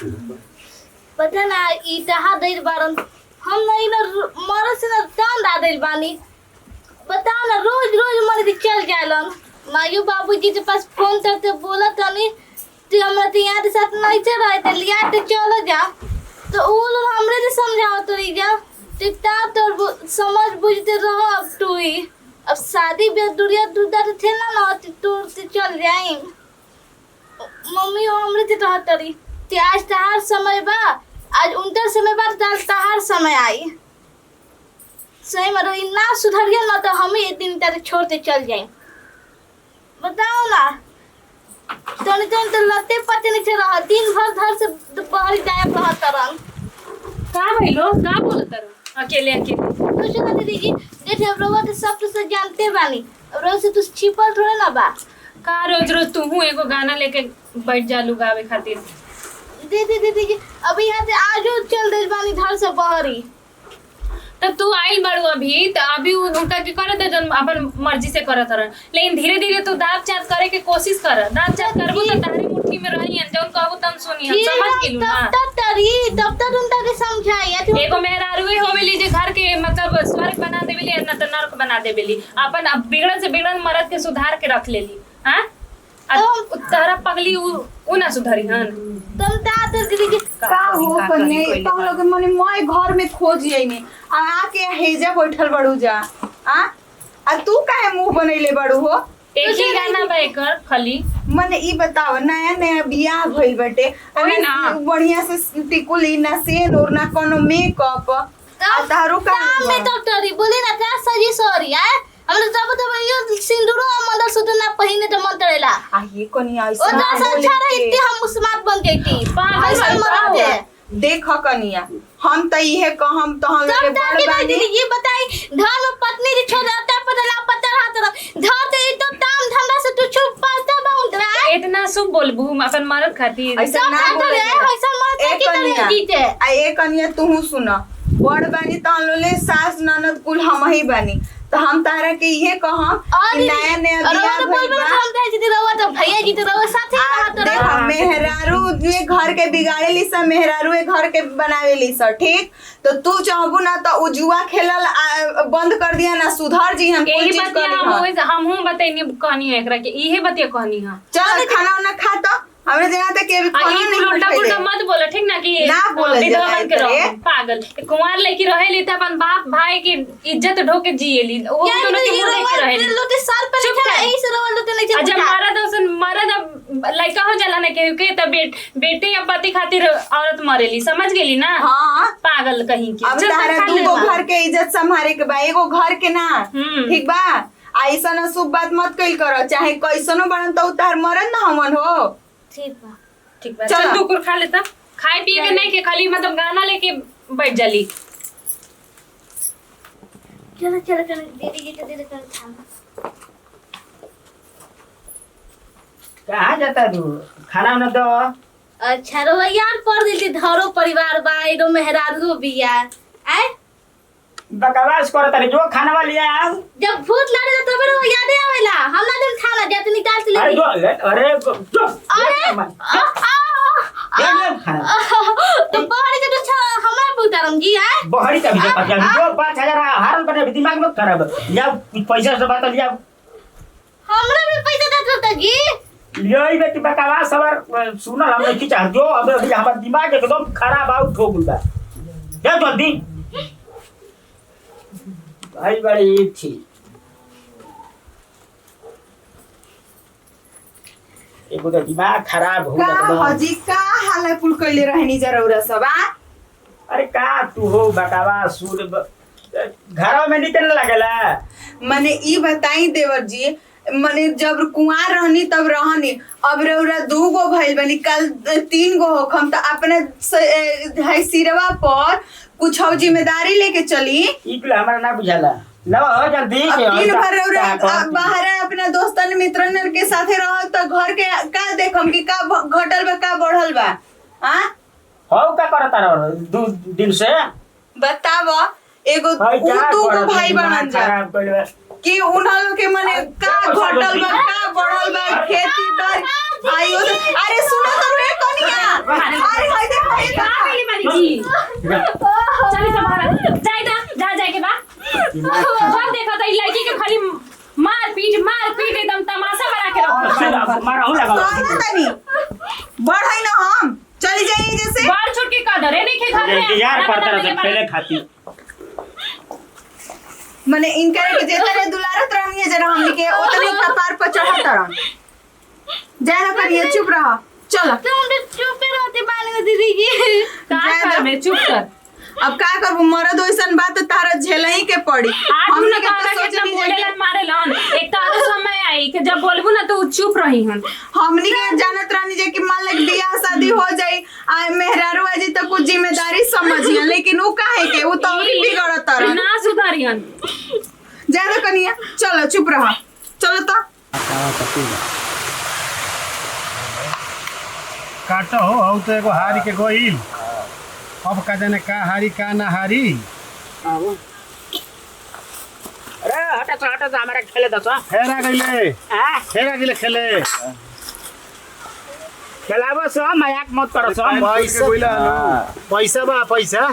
पता ना ई तहा देर बारन हम नहीं ना मर से ना दान दा देल बानी। बताओ ना रोज रोज मर के चल जालन मायू बाबूजी के पास फोन करके बोला तनी तू हमरा तो यहाँ के साथ नहीं चल रहे थे लिया तो चलो जा तो वो लोग हमरे से समझाओ तो नहीं जा टिकता तो समझ बुझते रहो अब तू ही अब शादी ब्याह दुनिया दूधा तो थे ना तो चल जाए मम्मी हमरे से रह तरी आज तहार समय बा आज उनकर समय बा तहार समय आई सही मतलब ना सुधरिया ना तो हम ही एक दिन तेरे छोड़ते चल जाए बताओ ना तनी तो लते पते नहीं रहा दिन भर घर से बाहर गायब रहा तरन का भइलो का बोलत रह अकेले कुछ ना दीदी जी जैसे अब रोवा तो सब तो जानते बानी अब रोज से तू छिपल थोड़ा ना बा का रोज रोज तू एगो गाना लेके बैठ जालू गावे खातिर दीदी जी अभी यहाँ से आजो चल दिल बानी घर से बाहरी तब तू आई बड़ू अभी तो अभी उनका के करत जन अपन मर्जी से करत रह लेकिन धीरे धीरे तू दांत चाट करे के कोशिश कर दांत चाट करबो तो तारी मुट्ठी में रही जौन कहबो तम सुनी समझ गेलू ना तब तक उनका के समझाई एगो मेहरारूए होवेली जे घर के मतलब स्वर्ग बना देवेली ना तो नरक बना देवेली अपन अब बिगड़न से बिगड़न मर्द के सुधार के रख लेली हां तारा पगली उ ना सुधरी हन तुम तात दीदी जी का हो कने तुम लोग मने मैं घर में खोज आईने आके हेजा बैठल बड़ू जा आ तू काहे मुंह बनैले बड़ू हो एक ही गाना बा एकर खाली मने ई बताओ नया नया बियाह भइल बाटे ओही ना बढ़िया से टिकुली ना सेन और ना कोनो मेकअप आ तारो का में डॉक्टरी बोले ना का सजी सॉरी है हम तब ये सिंदूरो मंदर सुतो ना पहिने तो मन तड़ेला आ ये कोनी ऐसा ओ तो अच्छा रही हम मुस्मात बन गई थी पागल मर दे देख कनिया हम त इहे कहम तो हम लगे बड़ बानी ये बताई धन पत्नी री छोड़ता पतला पत्थर हाथ रख धर दे तो काम धंधा से तू चुप पाता बाउंड रहा इतना सुब बोलबू अपन मरद खातिर ऐसा ना बोले ऐसा मत की तरह जीते आ ए कनिया तू सुन बड़ बानी त लोले सास ननद कुल हम ही बानी तो हम तारा के ये कहम कि नया नया बियाह भइल बा हम कहे जीते रहो तो भैया जीते रहो साथे रहत देखो मेहरारू ये घर के बिगाड़ेली सब मेहरारू ये घर के बनावेली सब ठीक तो तू चाहबू ना तो उजुआ खेलल बंद कर दिया ना सुधर जी हम कोई चीज करी हम हूं बताइनी कहानी एकरा के इहे बतिया कहानी हां चल खाना ना खा तो हमरे जगह तक के भी खाना नहीं उल्टा पुल्टा मत बोला ठीक ना कि ना बोले विधवा के रहो पागल कुंवार लेके रहेली त अपन बाप भाई की इज्जत ढोके जिएली वो दोनों के मुंह देख रहेली लोटे सर पे नहीं ऐसे रहो लोटे नहीं अच्छा मरद लड़का हो जाला ना के त बेटे या पति खातिर औरत मरेली समझ गेली ना हां पागल कहीं के अब तारा दूगो घर के इज्जत संभाले के बा एगो घर के ना ठीक बा ऐसा ना शुभ बात मत कइल करो चाहे कैसनो बनन तो उतार मरन ना हमन हो ठीक बा चल तू कुर खा लेता खाए पिए के नहीं के खाली मतलब गाना लेके बैठ जाली चलो दीदी जी तो दीदी कर खाना कहाँ जाता तू खाना ना दो अच्छा रो यार पढ़ दिल धरो परिवार बा एगो मेहरारू बिया आए बकवास करत रे जो खाना वाली आ जब भूत लड़े तो तब वो याद आवेला हम ना दिन खाना जत निकाल के अरे ले अरे तो बहरी के तो हमार पुतारम जी है बहरी का भी पता जो 5000 हारन बने दिमाग में खराब या पैसा से बात लिया हमरा भी पैसा देत रहता जी यही बेटी बकवास सबर सुनल हमने की चाह जो अब हमारा दिमाग एकदम खराब आउट हो गया जा जल्दी भाई बड़ी थी एगो तो दिमाग खराब हो का गया हजी का हाल कुल कइले रहनी जरूर सब अरे का तू हो बकावा सुन घरों में निकलने लगेला मने ई बताई देवर जी मने जब कुंवार रहनी तब रहनी अब रौरा 2 गो भइल बनी कल 3 गो होखम त अपने है सिरवा पर कुछ जिम्मेदारी लेके चली ई कुल हमरा ना बुझाला लो जल्दी अब दिन भर रौरा बाहर अपना दोस्तन मित्रन के साथे रह त घर के का देखम कि का घटल बा का बढ़ल बा हां हो का करता रहो 2 दिन से बताव एगो तू को भाई बनन जा कि उन्हां के मने का घटल बा का बढ़ल बा खेती बाड़ी आइयो अरे सुनो तो रे कनिया अरे दीदी चली सब बाहर जाए जा जाए के बा जब देखा था लड़की के खाली मार पीट एकदम तमाशा बना के रखो मारा हूं लगा तनी बड़ है ना हम चली जाइए जैसे बाल छोड़ के कदर है नहीं के घर में यार पड़ता रहा खेले खाती मने इनका के जेतरे दुलारत रहनी है जरा हमनी के ओतने कपार पर चढ़त रहन जाना करिए चुप रहा चलो तुम भी चुप रहती बानी दीदी की का कर में चुप कर अब का करबू मरद ओइसन बात तो तारा झेलही के पड़ी आज हमनी उन्हें के कहा तो कितना सोचनी बोले जाए लन मारे लन एक तो आधा समय आई कि जब बोलबू ना तो उ चुप रही हन हमनी के जानत रहनी जे कि मान लग बियाह शादी हो जाई आ मेहरारू आजी तो कुछ जिम्मेदारी समझिए लेकिन उ काहे के उ तो और बिगड़त रह ना सुधारी हन ज्यादा कनिया चलो चुप रहा चलो तो काटो हो तो एगो हारी के गोइल अब का जाने का हारी का ना हारी अरे हटा हमारा खेले दस फेरा गइले हां फेरा गइले खेले खेलाबो सो मजाक मत करो सो पैसा बा पैसा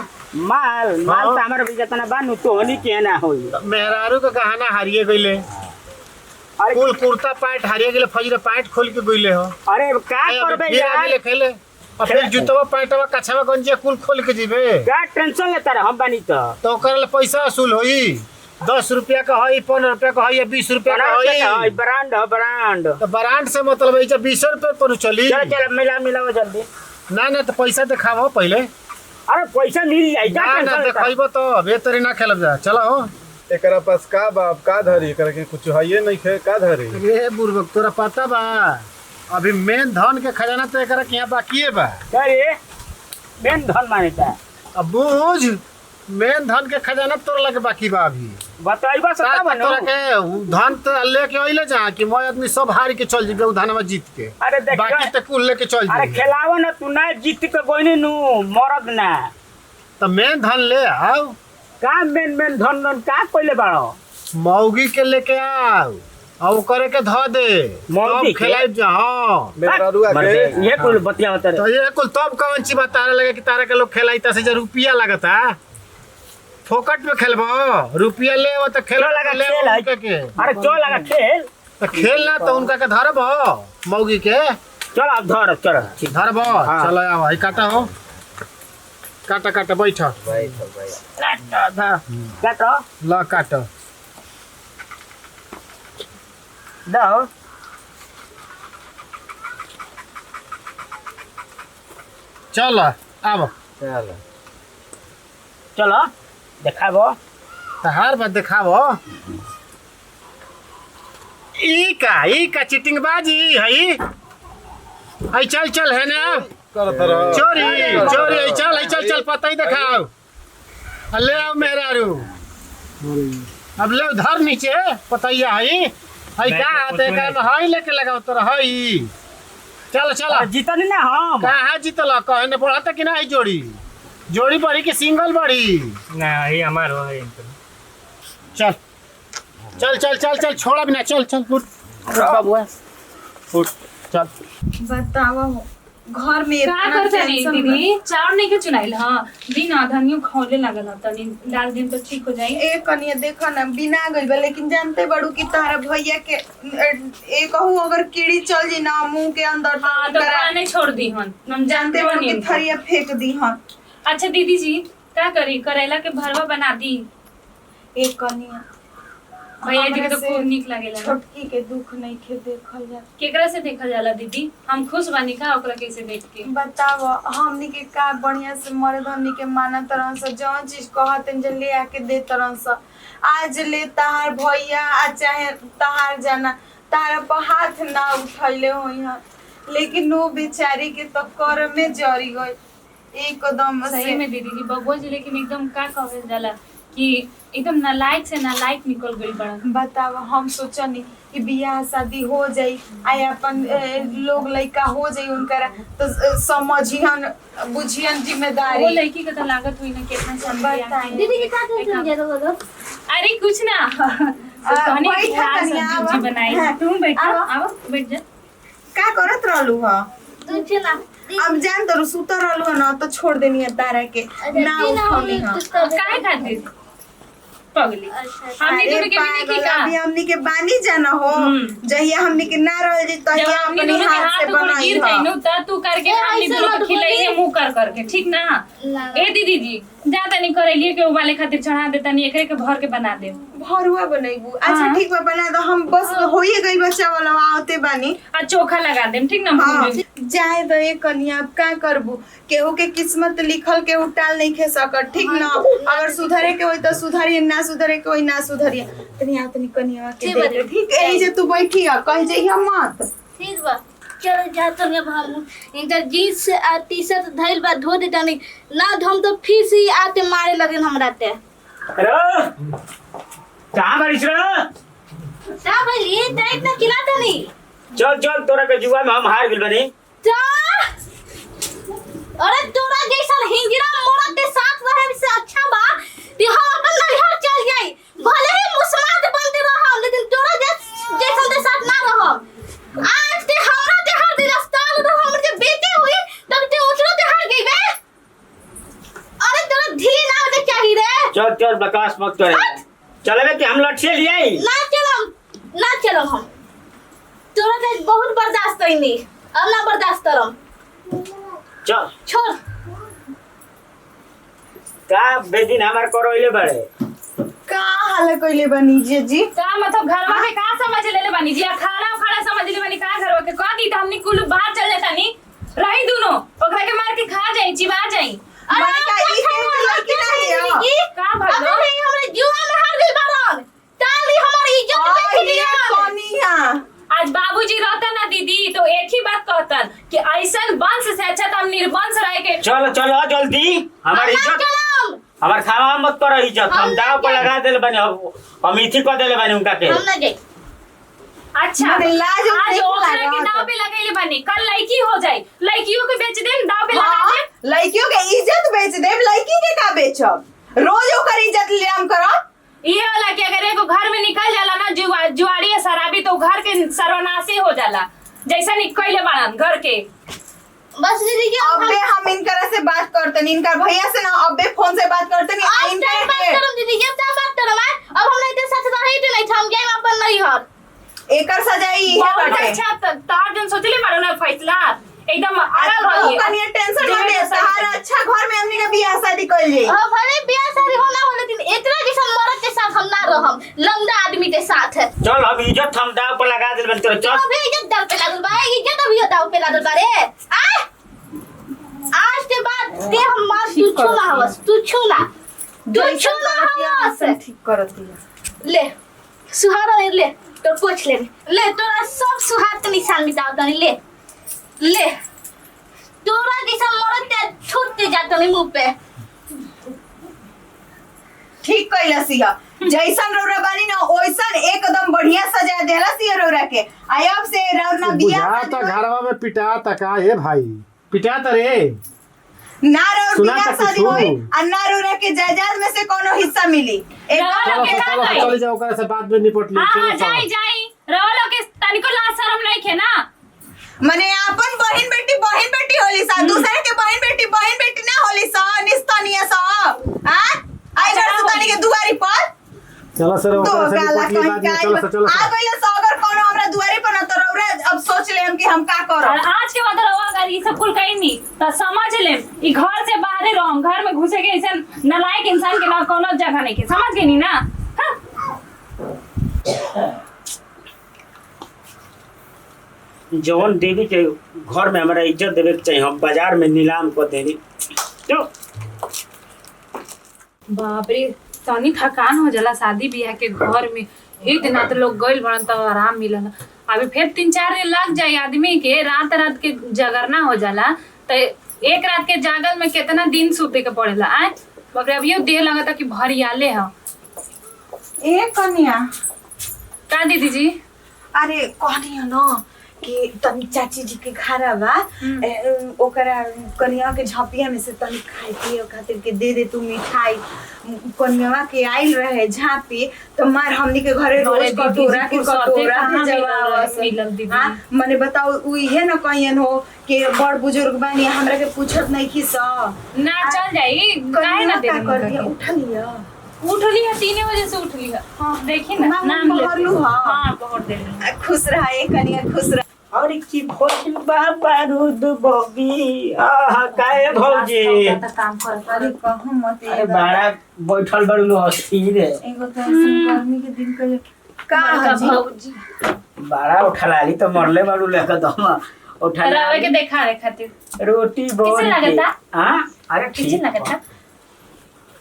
माल तो हमारे भी जितना बानू तो होनी के ना होई मेहरारू का गहना हारिए गइले अरे कुल कुर्ता पैंट हारिए गइले फजरे पैंट खोल के गइले हो अरे का करबे फिर यार गइले खेले और फिर जुतवा पैंटवा कछवा गंजिया कुल खोल के जीबे क्या टेंशन लेता रह हम बानी तो ओकर पैसा वसूल होई 10 रुपया का हई 15 रुपया का हई या 20 रुपया का हई ब्रांड तो ब्रांड से मतलब है 20 रुपये पर चली चल मिलाओ जल्दी ना तो पैसा दिखाओ पहले अरे पैसा मिल जाई क्या ना टेंशन लेता देखइबो तो बेहतरी ना खेलब जा चलो हो एकरा पास का बाप का धरी एकरा के कुछ हइए नहीं खे का धरी रे बुर्बक तोरा पता बा अभी मेन धन के खजाना तो एकरा के यहाँ बाकी बा अरे मेन धन माने का अब बुझ मेन धन के खजाना तोरा लगे बाकी बा अभी बताइबा सता बनो तोरा के उ धन तो लेके अइले जा कि मैं आदमी सब हार के चल जीबे उ धनवा जीत के अरे देख बाकी तो कुल लेके चल अरे जीबे खेलाव ना तू ना जीत के गोइनी नु मरद ना तो मेन धन ले आओ का मेन धन का पहले बाड़ो मौगी के लेके आओ और करे के धो दे मौगी तब के? खिलाई जा हाँ मेरा रुआ के ये कुल बतिया होता तो ये कुल तब कौन सी बात तारा लगे कि तारा के लोग खेलाई 10,000 रुपया लगता फोकट में खेलबो रुपया ले वो तो खेलो लगा ले खेल है। के अरे चल लगा खेल तो खेलना तो उनका के धरबो मौगी के चल अब धर चल धरबो हाँ। चलो आओ भाई काटा हो काटा काटा बैठ काटो ला काट दो चल आब चलो देखाबो तहार बात देखाबो ई का चिटिंग बाजी हई आई चल है ना करत रह चोरी चल पता ही दिखाओ ले आओ मेहरारू अब ले धर नीचे पतैया हई हई का आते का हई लेके लगाओ तोरा हई चल जीतनी ना हम कहाँ जीतल कहने पड़ता कि नहीं जोड़ी बड़ी कि सिंगल बड़ी ना ये हमार हो चल छोड़ा भी ना चल उठ बाबू उठ चल बताओ घर में का इतना करते नहीं टेंशन दीदी चार नहीं के चुनाइल हां दिन आधानियो खौले लागल तनी डाल दिन तो ठीक हो जाई ए कनिया देखो ना बिना गइल बा लेकिन जानते बड़ू कि तारा भैया के ए कहूं अगर कीड़ी चल जी ना मुंह के अंदर हां तो खाने छोड़ दी हन हम जानते बड़ू कि थरिया फेंक दी हन अच्छा दीदी जी क्या करी करेला के भरवा बना दी ए कनिया भैया जी के तो हमरा से खूब निक लागेला ना। छोटकी के दुख नहीं खे देखल जा केकरा से देखल जाला दीदी हम खुश बानी का ओकरा कैसे देख के बताव हमनी के का बढ़िया से मर्द हमनी के माना तरह से जौन चीज कहते जे ले आके दे तरह से आज ले तहार भैया आ चाहे तहार जाना तारा पर हाथ ना उठैले होई हन लेकिन वो बेचारी के तो कर में जरी गई एकदम सही से में दीदी जी बबुआ जी लेकिन एकदम का कहल जाला कि एकदम नालायक से नालायक निकल गई बड़ा बताव हम सोचनी कि बियाह शादी हो जाई आय अपन लोग लइका हो जाई उनकर तो समझियन बुझियन जिम्मेदारी वो लड़की का तो लागत हुई ना कितना बताएं। दीदी की का टेंशन जा रहा हो अरे कुछ ना कहनी बैठ कि आज तनी, सब्जी आवा। बनाई हाँ, तुम बैठो आवा। आओ बैठ जा का करत रहलू ह तू चला अब जान तो सुतर रहलो ना तो छोड़ देनी है तारा के ना उठौनी हां काहे खातिर पगली हमनी अरे दोनों के भी पागल, नहीं का अभी हमनी के बानी जाना हो जहिया हमनी के ना रह जी जब तहिया हमनी अपने दोनों के हाथ से हाथ ऊपर बनाई गिर हो जाई नु त तू करके हमनी दोनों के खिलाइए मुंह कर करके ठीक ना ना। ए दीदी जी जा तनी करेलिए के उबाले खातिर चढ़ा दे तनी एकरे के भर के बना दे भरुआ बनैबू अच्छा हाँ। ठीक बा बना दो हम बस होइए गई बच्चा वाला आवते बानी आ चोखा लगा देम ठीक ना हाँ जाए दो ये कन्या अब का करबू केहू के किस्मत लिखल केहू टाल नहीं खे सकत ठीक ना अगर सुधरे के होई तो सुधरिए ना सुधरे के होई ना सुधरिए तनी तनी कन्या के ठीक दे बा। दे ठीक है जे तू बैठी है कह जइया मत ठीक बा चलो जा तो अब हम इनका जीन्स आ टी शर्ट धइल बा धो दे तनी ना धोम तो फिर से ही आते मारे लगे हमरा ते अरे कहाँ बारिश रे सा भाई ये टाइट ना खिलाता नहीं चल चल तोरा के जुआ में हम हार गेल बनी ता अरे तोरा जैसा हिंजरा मोरत के साथ रहे से अच्छा बा कि हम अपन नैहर चल जाई भले ही मुस्मात बनते रहम लेकिन तोरा जैसा के साथ ना रहम आज ते हमरा ते हर दिन अस्ताल रह हमर जे बेटी हुई तब ते उतरो ते हर गई बे अरे तोरा ढीली ना होते चाहिए रे चल चल बकवास मत कर चलबे कि हम लठ से लिए ना चलो हम तोरा ते बहुत बर्दाश्त कइनी अब ना बर्दाश्त करम चल छोड़ का बेदिन हमार करोइले बड़े का हाल कइले बनी जी का मतलब घरवा के का समझ लेले बानी जी खाना खाना समझ ले बानी का घरवा के का दी त हमनी कुल बाहर चल जाता नी रही दोनों ओकरा के मार के खा जाई चिबा जाई माने का ई के लड़की नहीं है का भलो अबे हमरे जुआ में हार गइल बारन ताली हमारी इज्जत बेच दिया कनिया आज बाबूजी रहता ना दीदी तो एक ही बात कहतन कि ऐसन वंश से अच्छा तो हम निर्वंश रहे के चल चल आ जल्दी हमार इज्जत हमार खावा मत कर इज्जत हम दाव पर लगा देले बनी हम इथी कर देले बनी उनका के हम ना जाई अच्छा मने लाज आज नहीं ओकरा के लगा दाव पे लगैले बनी कल लड़की हो जाए लड़कियों के बेच देम दाव पे लगा हाँ, देम लड़कियों के इज्जत बेच देब लड़की के का बेचब रोज ओकर इज्जत लेम करब ये वाला कि अगर एगो घर में निकल जाला ना जुआड़ी या शराबी तो घर के सर्वनाशी हो जाला जैसा निकले बाड़न घर के बस दीदी के अबे हम इनकर से बात करतनी इनकर भैया से ना अबे फोन से बात करतनी आज इनकर टाइम बात के करम दीदी के बात करम अब हम नहीं ते साथ रही थे नहीं हम जाए अपन नैहर एकर सजाई है बहुत बाटे अच्छा तार दिन सोचले बाड़ो ना फैसला एकदम अड़ल तू रही कनिया टेंशन मत ले तहार अच्छा घर में हमनी के बियाह शादी कर ले हां भले बियाह शादी होना हो लेकिन इतना जैसा मर्द के साथ हम ना रहम लंगड़ा आदमी के साथ है चल अब इज्जत हम दाव पर लगा देले बनी तोरा चल अबे इज्जत दाव पे लागल बा इज्जत अभी दाव पे लागल बा रे आज के बाद ते हम मार तू छूना हवस तू छूना ठीक करती ले सुहारा ले तो पोछ ले तोरा सब सुहाग के निशान मिटाओ तनी ले तोरा जैसा मरद ते छूट के जात नहीं मुंह पे ठीक कैलसिया जैसन रौरा बानी ना ओइसन एकदम बढ़िया सजा देला सिया रौरा के आयब से रौना बियाह बुझा तो घरवा में पिटा तका ए भाई पिटा त रे ना रौर सुना बियाह तो शादी कुछ होई आ ना रौरा के जायदाद में से कोनो हिस्सा मिली रौरा एकदम के चलो चलो चले जाओ करे से बात में निपट ले हाँ चलो जाई चलो जाई रवलो के तनिको लाज शरम नहीं खे ना मने अपन बहन बेटी होली सा दूसरे के बहन बेटी ना होली सा निस्तनिया सा हां आई घर सुतानी के दुआरी पर चलो सर तो ओकरा से गाला निपट ले कहीं बाद में चलो का चलो आ गइले सा अगर कोनो हमरा दुआरी पर ना तो रौरा अब सोच ले हम कि हम का और करब आज के बाद रवा अगर ये सब कुल कहीं नहीं तो समझ ले ई घर से बाहर रहम घर में घुसे के ऐसा नालायक इंसान के ना कोनो जगह नहीं के समझ गई नी ना हाँ? जवन देवी के घर में हमारा इज्जत देवे के चाहिए हम बाजार में नीलाम कर देनी तो बाप रे तनी थकान हो जाला शादी ब्याह के घर में एक दिन तो लोग गइल बड़न तो आराम मिलल अभी फिर 3-4 दिन लग जाए आदमी के रात रात के जगरना हो जाला तो एक रात के जागल में कितना दिन सूते के पड़ेला आए मगर अभी देह लगता कि भरियाले है ए कन्या का दीदी जी अरे कहनिया ना कि तनी चाची जी के घर बा ओकरा कनिया के झपिया में से तनी खाए पिए खातिर के दे दे तू मिठाई। कनिया के आइल रहे झापी तो मार हमनी के घरे रोज कटोरा के कटोरा भेजवावस। हां मने बताओ उ इहे न कहियन हो कि बड़ बुजुर्ग बानी हमरा के पूछत नहीं कि ना चल जाई काहे ना दे उठा लिया उठली है 3 बजे से उठली है। हाँ, देखी ना नाम पकड़ लू। हां पकड़ दे खुश रहे कनिया खुश रह। और की भोज बारूद बबी आहा काहे भौजी काम कर अरे कहूं मत अरे बाड़ा बैठल बड़ू अस्थिर एगो तो ऐसन गर्मी के दिन के का भौजी बाड़ा उठलाली तो मरले बड़ू लेके दम रवे उठला के देखावे खातिर रोटी बोल कैसे लगता? हां अरे किचन ठीक लगता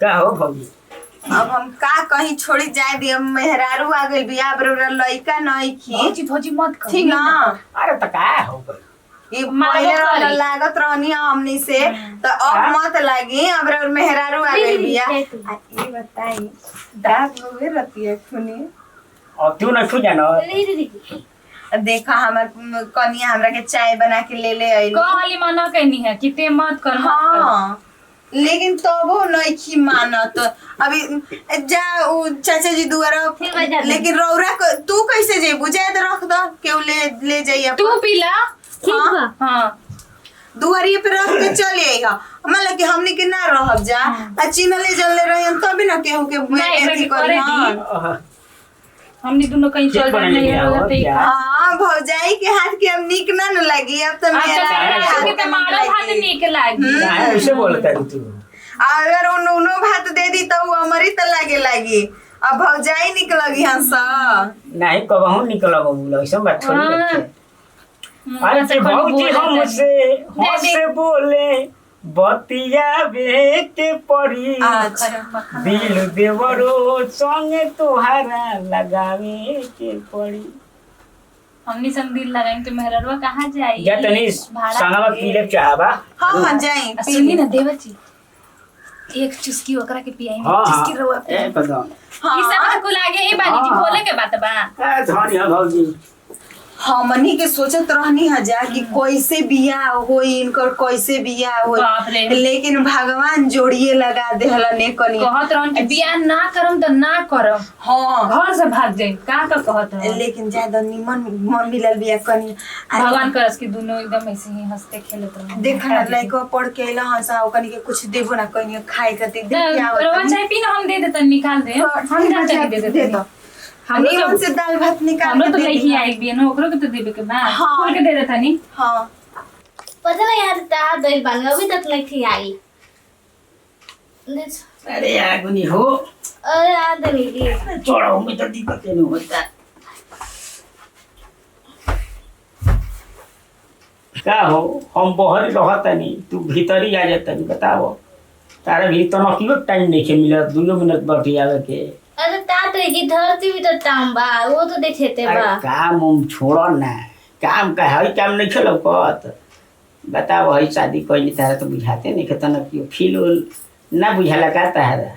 का हो भौजी अब हम का कहीं छोड़ी जाए दिए मेहरारू आ गइल बिया बरोरा लइका नहीं खी भौजी मत कर ठीक ना। अरे त का हो गई ये मारो पहले करी। वाला लागत रहनी हमनी से तो अब मत लगी अब रे मेहरारू आ गइल बिया आ, ये बताई दाग होवे रहती है खुनी और तू न छू जानो देखा हमर कनिया हमरा के चाय बना के ले आइल। कहली मना कहनी है कि ते मत कर हाँ लेकिन तबो नहीं खी मानत अभी जा उ चाचा जी दुआरा लेकिन रौरा तू कैसे जेबू जाए तो रख दो केहू ले जाइए तू पीला हाँ हां दुआरिये पे रख के चल आइगा मतलब कि हमनी के ना रहब जा आ चिन्ह ले जल ले रहन तभी ना केहू के नहीं, करी करे हमनी दोनों कहीं चल जाए रहते हां भौजाई के हाथ के अब निक ना न लगी अब तो मेरा हाथ के के मारो भात नीक लागी काहे ऐसे बोलता रू तू अगर उनो भात दे दी तो हमारी तो लागी अब भौजाई निक लगी हंस नहीं कबहू निकल बोल ऐसा बात थोड़ी है अरे से ते भौजी हमसे बोले बतिया बे के परी दिल देवरो संग तोहारा लगावे के पड़ी हमनी संग दिल लगाएंगे तो मेहरवा कहाँ जाई या तनी संगवा पीले चाहबा हाँ जाई सुनी ना देवची एक चुस्की ओकरा के पियाई हां चुस्की रवा ए पता ई सब को लागे ए बानी जी बोले के बात बा ए धनी भौजी हमनी के सोचत रहनी हजा कि कैसे बियाह होई इनकर कैसे बियाह बाप रे। होई लेकिन भगवान जोड़िए लगा देहला ने कनी कहत रहन कि बियाह ना करम तो ना करम हाँ घर से भाग जाई का कहत रहन लेकिन ज्यादा निमन मन मिलल बिया कनी भगवान करस कि दोनों एकदम ऐसे ही हंसते खेलत रहन देखा ना लइका पढ़ के अइला हंसा कनी के कुछ देबो ना कनी खाए खातिर देख के रवा आवत चाय पी ना हम दे देते निकाल दे हम दाल चाय दे देते हम लोग से दाल भात निकाल हमरो के तो दे लइकी दी। आई भी ना ओकरो के तो देबे के बा हाँ। खोल के दे देता नी हाँ पता नहीं यार ता दही बानी अभी तक नहीं थी आई। अरे यार गुनी हो अरे यार दही छोड़ा हूँ मैं तो दिक्कत नहीं होता का हो हम बहर रहता नहीं तू भीतर ही आ जाता नहीं बताओ तारा भी तो नकियो टाइम नहीं के मिला 2 मिनट बैठ आवे के अरे ता तो की धरती भी तो टाइम बा वो तो देखेते अरे बा काम उम छोड़ो ना काम का है काम नहीं खेलो कत बताओ है शादी कोई तारा तो बुझाते नहीं खतन कि फील ना बुझाला का तारा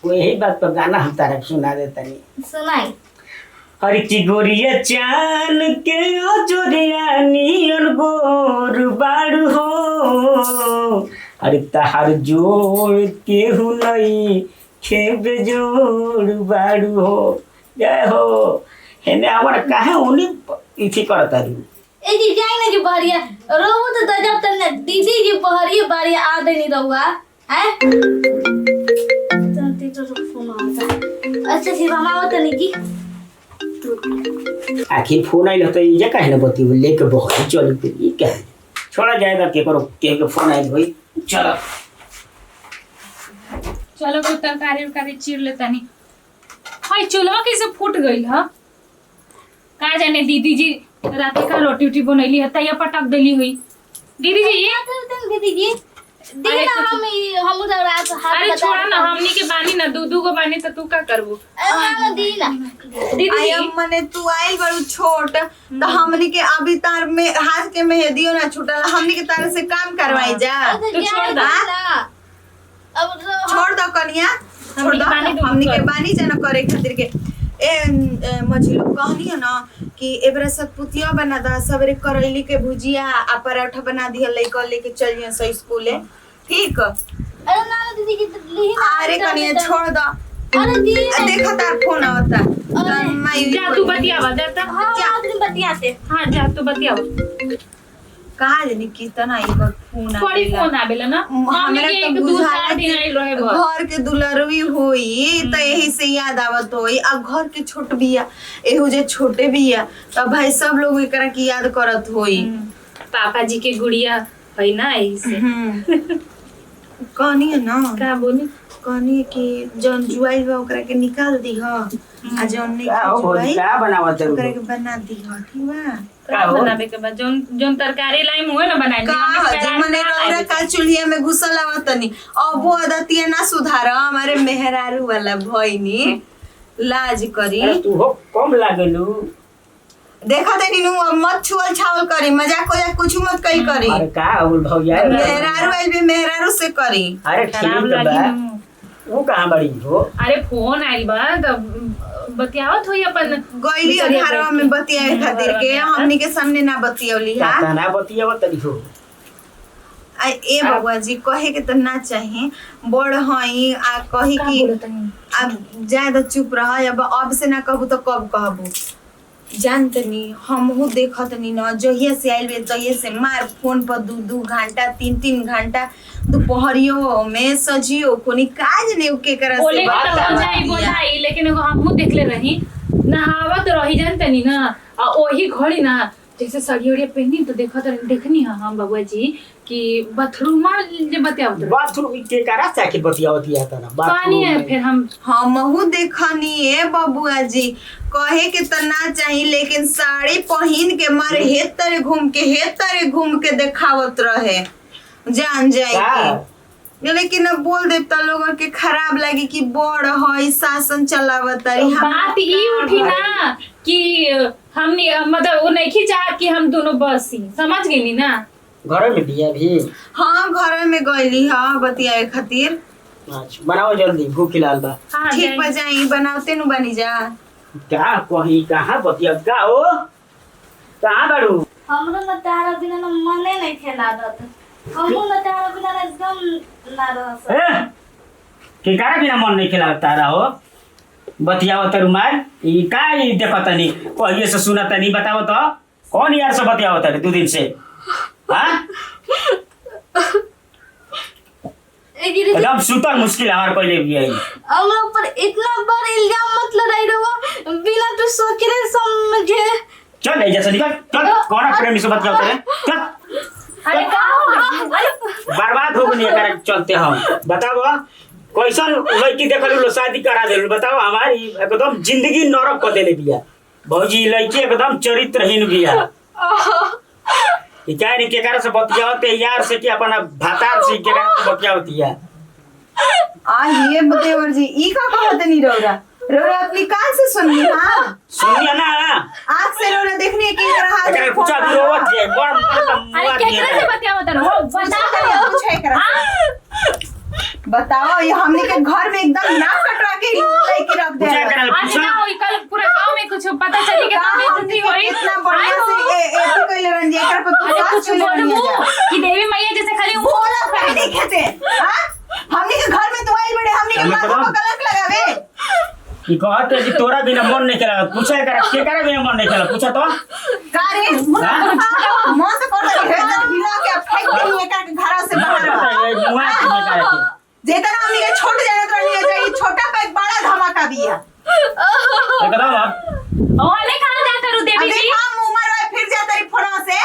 वही बात पर गाना हम तारा सुना देता नहीं सुनाई। अरे की गोरिया चान के जोरिया नियर गोर बाड़ू हो अरे तहार जोड़ केहू नहीं खेबे जोड़ बाड़ू हो जय हो हेने हमारा काहे उनी इथी करता रू ए जी जाई ना जी बहरिया रोहू तो जब तक दीदी जी बहरिया बारिया आ देनी रहुआ हैं चलती तो फोन आता अच्छा फिर हम आवत नहीं की आखिर फोन आइल तो ये काहे न बती लेके बहुत चल पे ई क्या छोड़ा जाएगा के करो के फोन आइल भाई चलो चलो कोई तरकारी उरकारी चीर लेता नी हाय चूल्हा कैसे फूट गई ह का जाने दीदी जी रात का रोटी उटी बनैली है तैया पटक देली हुई दीदी जी दीदी जी दी ना हम उधर रात हाथ अरे छोड़ा ना हमनी के बानी ना दू को बानी तो तू का करबू ना दी ना दीदी आई जी अब मने तू आइल बड़ू छोट तो हमनी के अभी तार में हाथ के मेहंदियो ना छूटल हमनी के तार से काम करवाई जा तू छोड़ दा अब छोड़ दो कनिया छोड़ दो हमनी के बानी हमनी के बानी जाना करे खातिर के मझिलो कहनी है ना कि एबरा सतपुतिया बना दा सबरे करैली के भुजिया आ पराठा बना दिया लइका लेके चल जिया सो स्कूले ठीक। अरे नाना दीदी की ली अरे कनिया छोड़ दा। अरे दी देखो तार फोन आवता जा तू बतियावा जाता। हाँ आदमी बतियाते हाँ जा तू बतियावा। कहा जानी कितना एक बार फोन बड़ी फोन आवेला ना हमरा के तो एक दू बुझाला चार दिन आइल रहे घर। घर के दुलरवी होई तो यही से याद आवत होई। आ घर के छोट बिया एहू जे छोटे बिया तब भाई सब लोग एकरा की याद करत होई। पापा जी के गुड़िया है ना ऐसे कहनी है ना का बोली कहनी कि जौन जुआई बा ओकरा के निकाल दी ह आ जौन नहीं का हो जुआई का बनावत ओकरा के बना दी ह ठीक बा। का हो बनावे के बाद जोन जोन तरकारी लाई मुहे ना बनाई का मने रौरा का चूल्हिया में घुसल आवतनी अब वो आदतिया ना सुधार हमारे मेहरारू वाला भइनी लाज करी। अरे तू हो कम लागलू। देखा तनी नु अब मत छुअल छावल करी मजाक वजाक कुछ मत कई करी। अरे का हो भौया मेहरारू आइल भी मेहरारू से करी। अरे ठीक खराब बा लगी वो कहाँ बड़ी हो। अरे फोन आइल बा त बतियावत होई अपन गइली अधारवा में बतियाए खातिर के हमनी के सामने ना बतियौली हा। ना बतियाव तनी हो। आ ए बाबा जी कहे के तो ना चाहे बड़ हई आ कही कि अब ज्यादा चुप रह अब से ना कहबू तो कब कहबू जानतनी हमहू देखतनी न जहिया से आइल बे तहिया से मार फोन पर 2-2 घंटा 3-3 घंटा दोपहरियो में सजियो कोनी काज ने के करा से बोले बात तो करती बोलाई लेकिन एगो हमहू देखले रही नहावत रही जानतनी ना आ ओही घड़ी ना जैसे साड़ी उड़िया पहनी तो देखनी है हम बबुआ जी कि बाथरूम जे बतियावत रही बाथरूम के करा चाहे बतियावतिया तना पानी है फिर हम हमहू देखनी है बबुआ जी कहे के तो ना चाहिए लेकिन साड़ी पहन के मारे हेतरे घूम के देखावत रहे जान जाएगी। लेकिन अब बोल देता लोगों के खराब लगी कि बड़ है शासन चलावत बात ई उठी ना कि हमनी मतलब वो नहीं चाहत कि हम दोनों बसी समझ गई ना। घर में बिया भी हाँ घर में गईली हाँ बतियाए खातिर। अच्छा बनाओ जल्दी भूख लाल बा। हाँ ठीक बजाई बनाते नु बनी जा। क्या कहीं कहाँ बतिया का हो कहाँ बाड़ू। हमरो न तारा बिना न मने नहीं थे लागत। हमरो न तारा बिना न एकदम ना रहस। के कारा बिना मन नहीं खेला तारा हो बतियाओ तर मार ई का ई देखो तनी कहिए से सुना तनी बताओ तो कौन यार से बतियाओ तर 2 दिन से हां एकदम सुतर मुश्किल हमार पहले भी है। हमरा ऊपर इतना बड़ इल्जाम मत लगाई रहो बिना तू सोचे समझे। चल ले जैसे निकल चल कौन प्रेमी से बतियाओ तेरे चल। अरे का हो बर्बाद हो गई कर चलते हम बताओ कैसन लड़की देखल लो शादी करा देल बताओ हमारी एकदम जिंदगी नरक कर देले बिया भौजी लड़की एकदम चरित्रहीन बिया। क्या नहीं केकरा से बतियावते यार से कि अपना भातार से केकरा से बतियावती है। आ ये देवर जी ई का कहत नहीं रौरा अपनी कान से सुनिए। हां सुनिए ना आंख से रौरा देखने की तरह एकरा पूछा रोवत है बड़ अरे केकरा से बतियावत रहो पूछे करा बताओ ये हमने के घर में एकदम नाक कटवा के लेके रख दे। आज ना होई कल पूरा गांव में कुछ पता चली कि बेइज्जती होई इतना बढ़िया से एथी कइले रंजी एकरा पर अरे विश्वास कुछ कइले बोलू रंजी कि देवी मैया जैसे खाली बोला काहे नहीं खेते। हां हमने के घर में तो आई बड़े हमने के माथा पर कलंक लगावे की कहत है कि तोरा बिना मन नहीं खेला पूछा करा केकरा बिना मन नहीं खेला पूछा तो का रे मन से कर रहे हिला के फेंक देनी एकरा के घर से बाहर जेतना हमने के छोट जानत रहनी है छोटा पैक बड़ा धमाका बिया एकदम ओले कहां जात रू देवी जी हम उमर है फिर जा तेरी फोन से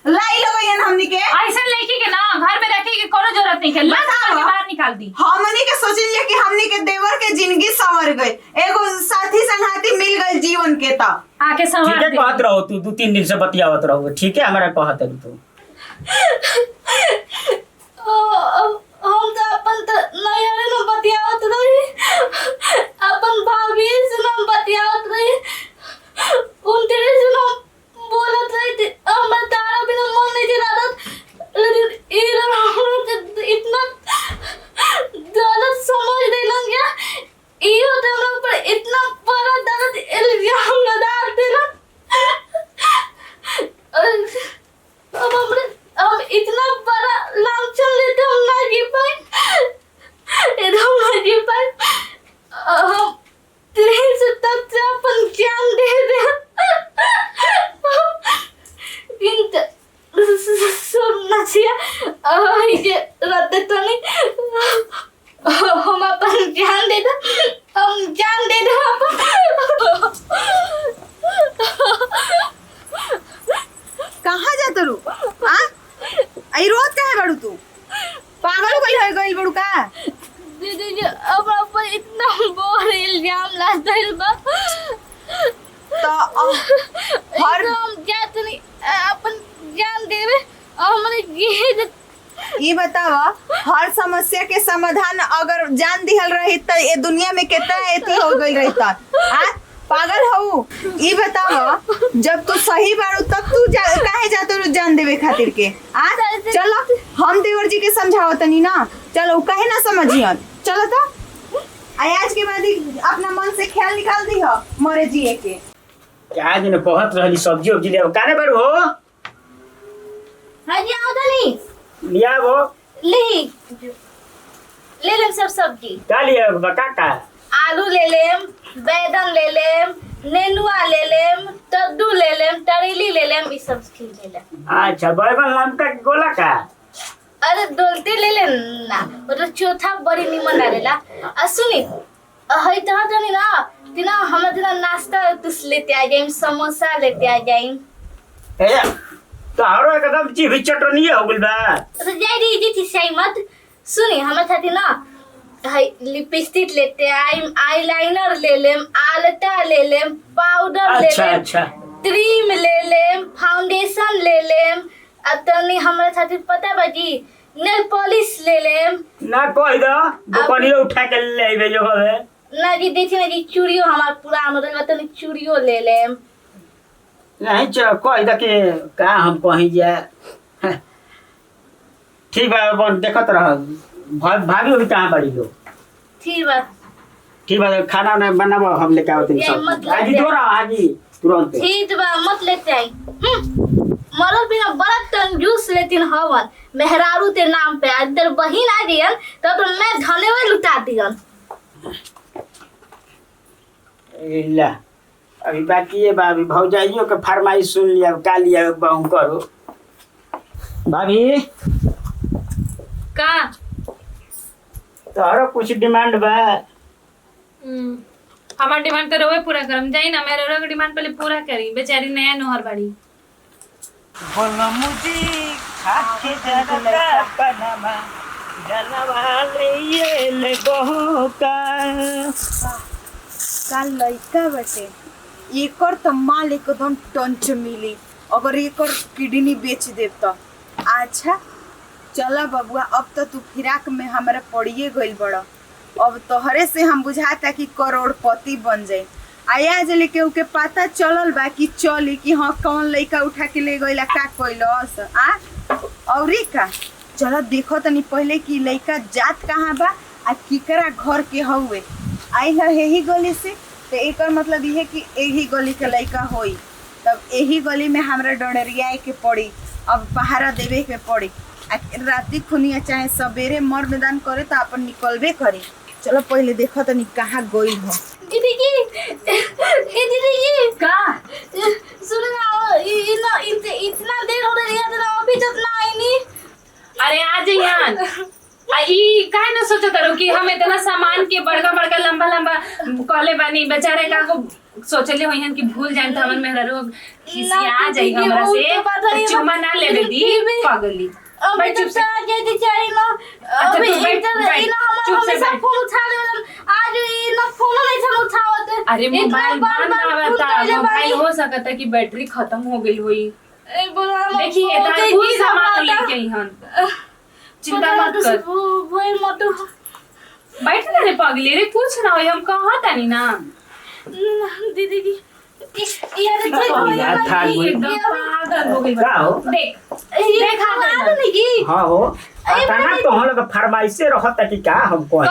लाई लगइयन हमनी के ऐसा लड़की के ना घर में रखे के कोनो जरूरत नहीं है लात के बाहर निकाल दी। हमनी के सोचिए कि हमनी के देवर के जिंदगी संवर गई एगो साथी संगाती मिल गई जीवन के ता आके ठीक संवार है दे। कहत रहो तू 2-3 दिन से बतियावत रहो ठीक है हमारा कहत है तू हम तो अपन तो नयरे न बतियावत रही अपन भाभी से न बतियावत रही उनके से न बोलत रही हम तारा बिना मन नहीं चलात लेकिन इतना दर्द समझ नहीं लग गया ये तो हम लोग पर इतना बड़ा दर्द वही जे रहते तो नहीं हम अपन जान दे दो, हम जान दे दो। कहाँ जात रू आ आई रोज काहे बड़ू तू पागल हो गई बड़ू का दीदी जी अब अपन इतना बोर इल्जाम लाता है बा तो हर हम जात नहीं अपन जान देवे हमने ये ये बतावा हर समस्या के समाधान अगर जान दिहल रही त ये दुनिया में कितना एथी हो गई रही त आ पागल हो। ये बतावा जब तू सही बारू तब तू काहे जातो रू जान देवे खातिर के आ चलो हम देवर जी के समझाओ तनी ना चलो काहे ना समझियन चलो तो आज के बाद ही अपना मन से ख्याल निकाल दी हो मरे जिए के क्या दिन कहत रहली सब्जी उब्जी ले काने बारू हो हाँ जी आओ तो नहीं लिया वो ले लेम सब सब्जी का लिया बका का आलू ले लेम, बैगन ले लेम, नेनुआ ले लेम, कद्दू ले लेम, तरेली ले लेम, ये सब चीज ले लेम। अच्छा बैगन लमका के गोला का अरे डोलते ले लेम ना मतलब चौथा बड़ी निमन डालेला। सुनी हई तो नहीं ना तिना हम तिना नाश्ता तुस लेते आ जाइम, समोसा लेते आ जाइम। ए तो हरो एकदम जीभी चटनी हो गइल बा तो जाई दी जी थी सही मत सुनी हम खाती ना हई लिपस्टिक लेते आइम, आईलाइनर ले लेम, आलता ले लेम, पाउडर ले अच्छा लेम, अच्छा क्रीम ले लेम, फाउंडेशन ले लेम, अतनी हमरा खातिर पता बाजी नेल पॉलिश ले लेम। ना कह दो दुकानियो उठा के ले आइबे जो हवे ना जी देखी ना जी चूड़ियो हमार पूरा मदद तनी चूड़ियो ले लेम। नहीं कह दो कि का हम कहीं जाए ठीक बा अपन देखत रह भाभी अभी कहाँ बड़ी लो ठीक बा ठीक बा खाना उन्हें बनाबो हम लेके आवत ये मत सब ले आज जा। दो रहा आज तुरंत ठीक बा मत लेते आई मरद बिना बड़ा कंजूस लेतिन हवन मेहरारू ते नाम पे आज तेर बहिन आ दियन तो मैं धनेवे लुटा दियन। ला अभी बाकी है भाभी भौजाइयों के फरमाइश सुन लिया का लिया बहु करो भाभी का तोहरो कुछ डिमांड बा हमार डिमांड तो रोवे पूरा करम जाई ना मेरे रोवे डिमांड पहले पूरा करी बेचारी नया नोहर बाड़ी बोला मुझे खाके जरा पनामा जनवा ले ले बहु का लइका बटे एकर तो माल एकदम टंच मिली अगर एकर किडनी बेच देव तो। अच्छा चला बबुआ अब तो तू फिराक में हमारा पड़िए गइल बड़ा अब तोहरे से हम बुझाता कि करोड़पति बन जाए आया जले के उके पता चलल बा कि चली कि हाँ कौन लइका उठा के ले गइला का कइलस आ औरी का चलो देखो तनी पहले कि लइका जात कहाँ बा आ किकरा घर के हउए आई है यही गली से तो एकर मतलब ये है कि यही गली के लइका होई तब यही गली में हमरा डोडरिया के पड़ी अब पहारा देवे के पड़ी राती खुनिया चाहे सवेरे मर मैदान करे तो अपन निकलबे करे। चलो पहले देखो तनी कहाँ गइल हो दीदी जी का सुनो ना इतना देर हो रही है तो अभी तक ना आई नहीं। अरे आ जइहन ई काहे न सोचत रहो कि हम इतना सामान के बड़का बड़का लंबा लंबा कहले बानी बेचारे का को सोचले होइहन कि भूल जान त हमन मेहरा रोग खिसिया जाई हमरा से चुमा ना लेबे दी पागली अभी चुप से आ गई थी चारी ना अभी इतना हमारा सब फोन उठा ले आज इतना फोन नहीं था उठावत। अरे मोबाइल बंद आवता मोबाइल हो सकता कि बैटरी खत्म हो गई होई देखिए इतना कुछ सामान लेके आइहन चिंता मत कर वही मत बैठ ना रे पगली रे कुछ ना होई हम कहां तानी ना दीदी जी यार था एकदम पागल हो गई का हो देख देख हां नहीं की हां हो अचानक तो हम लोग फरमाइशे रहत कि का हम कह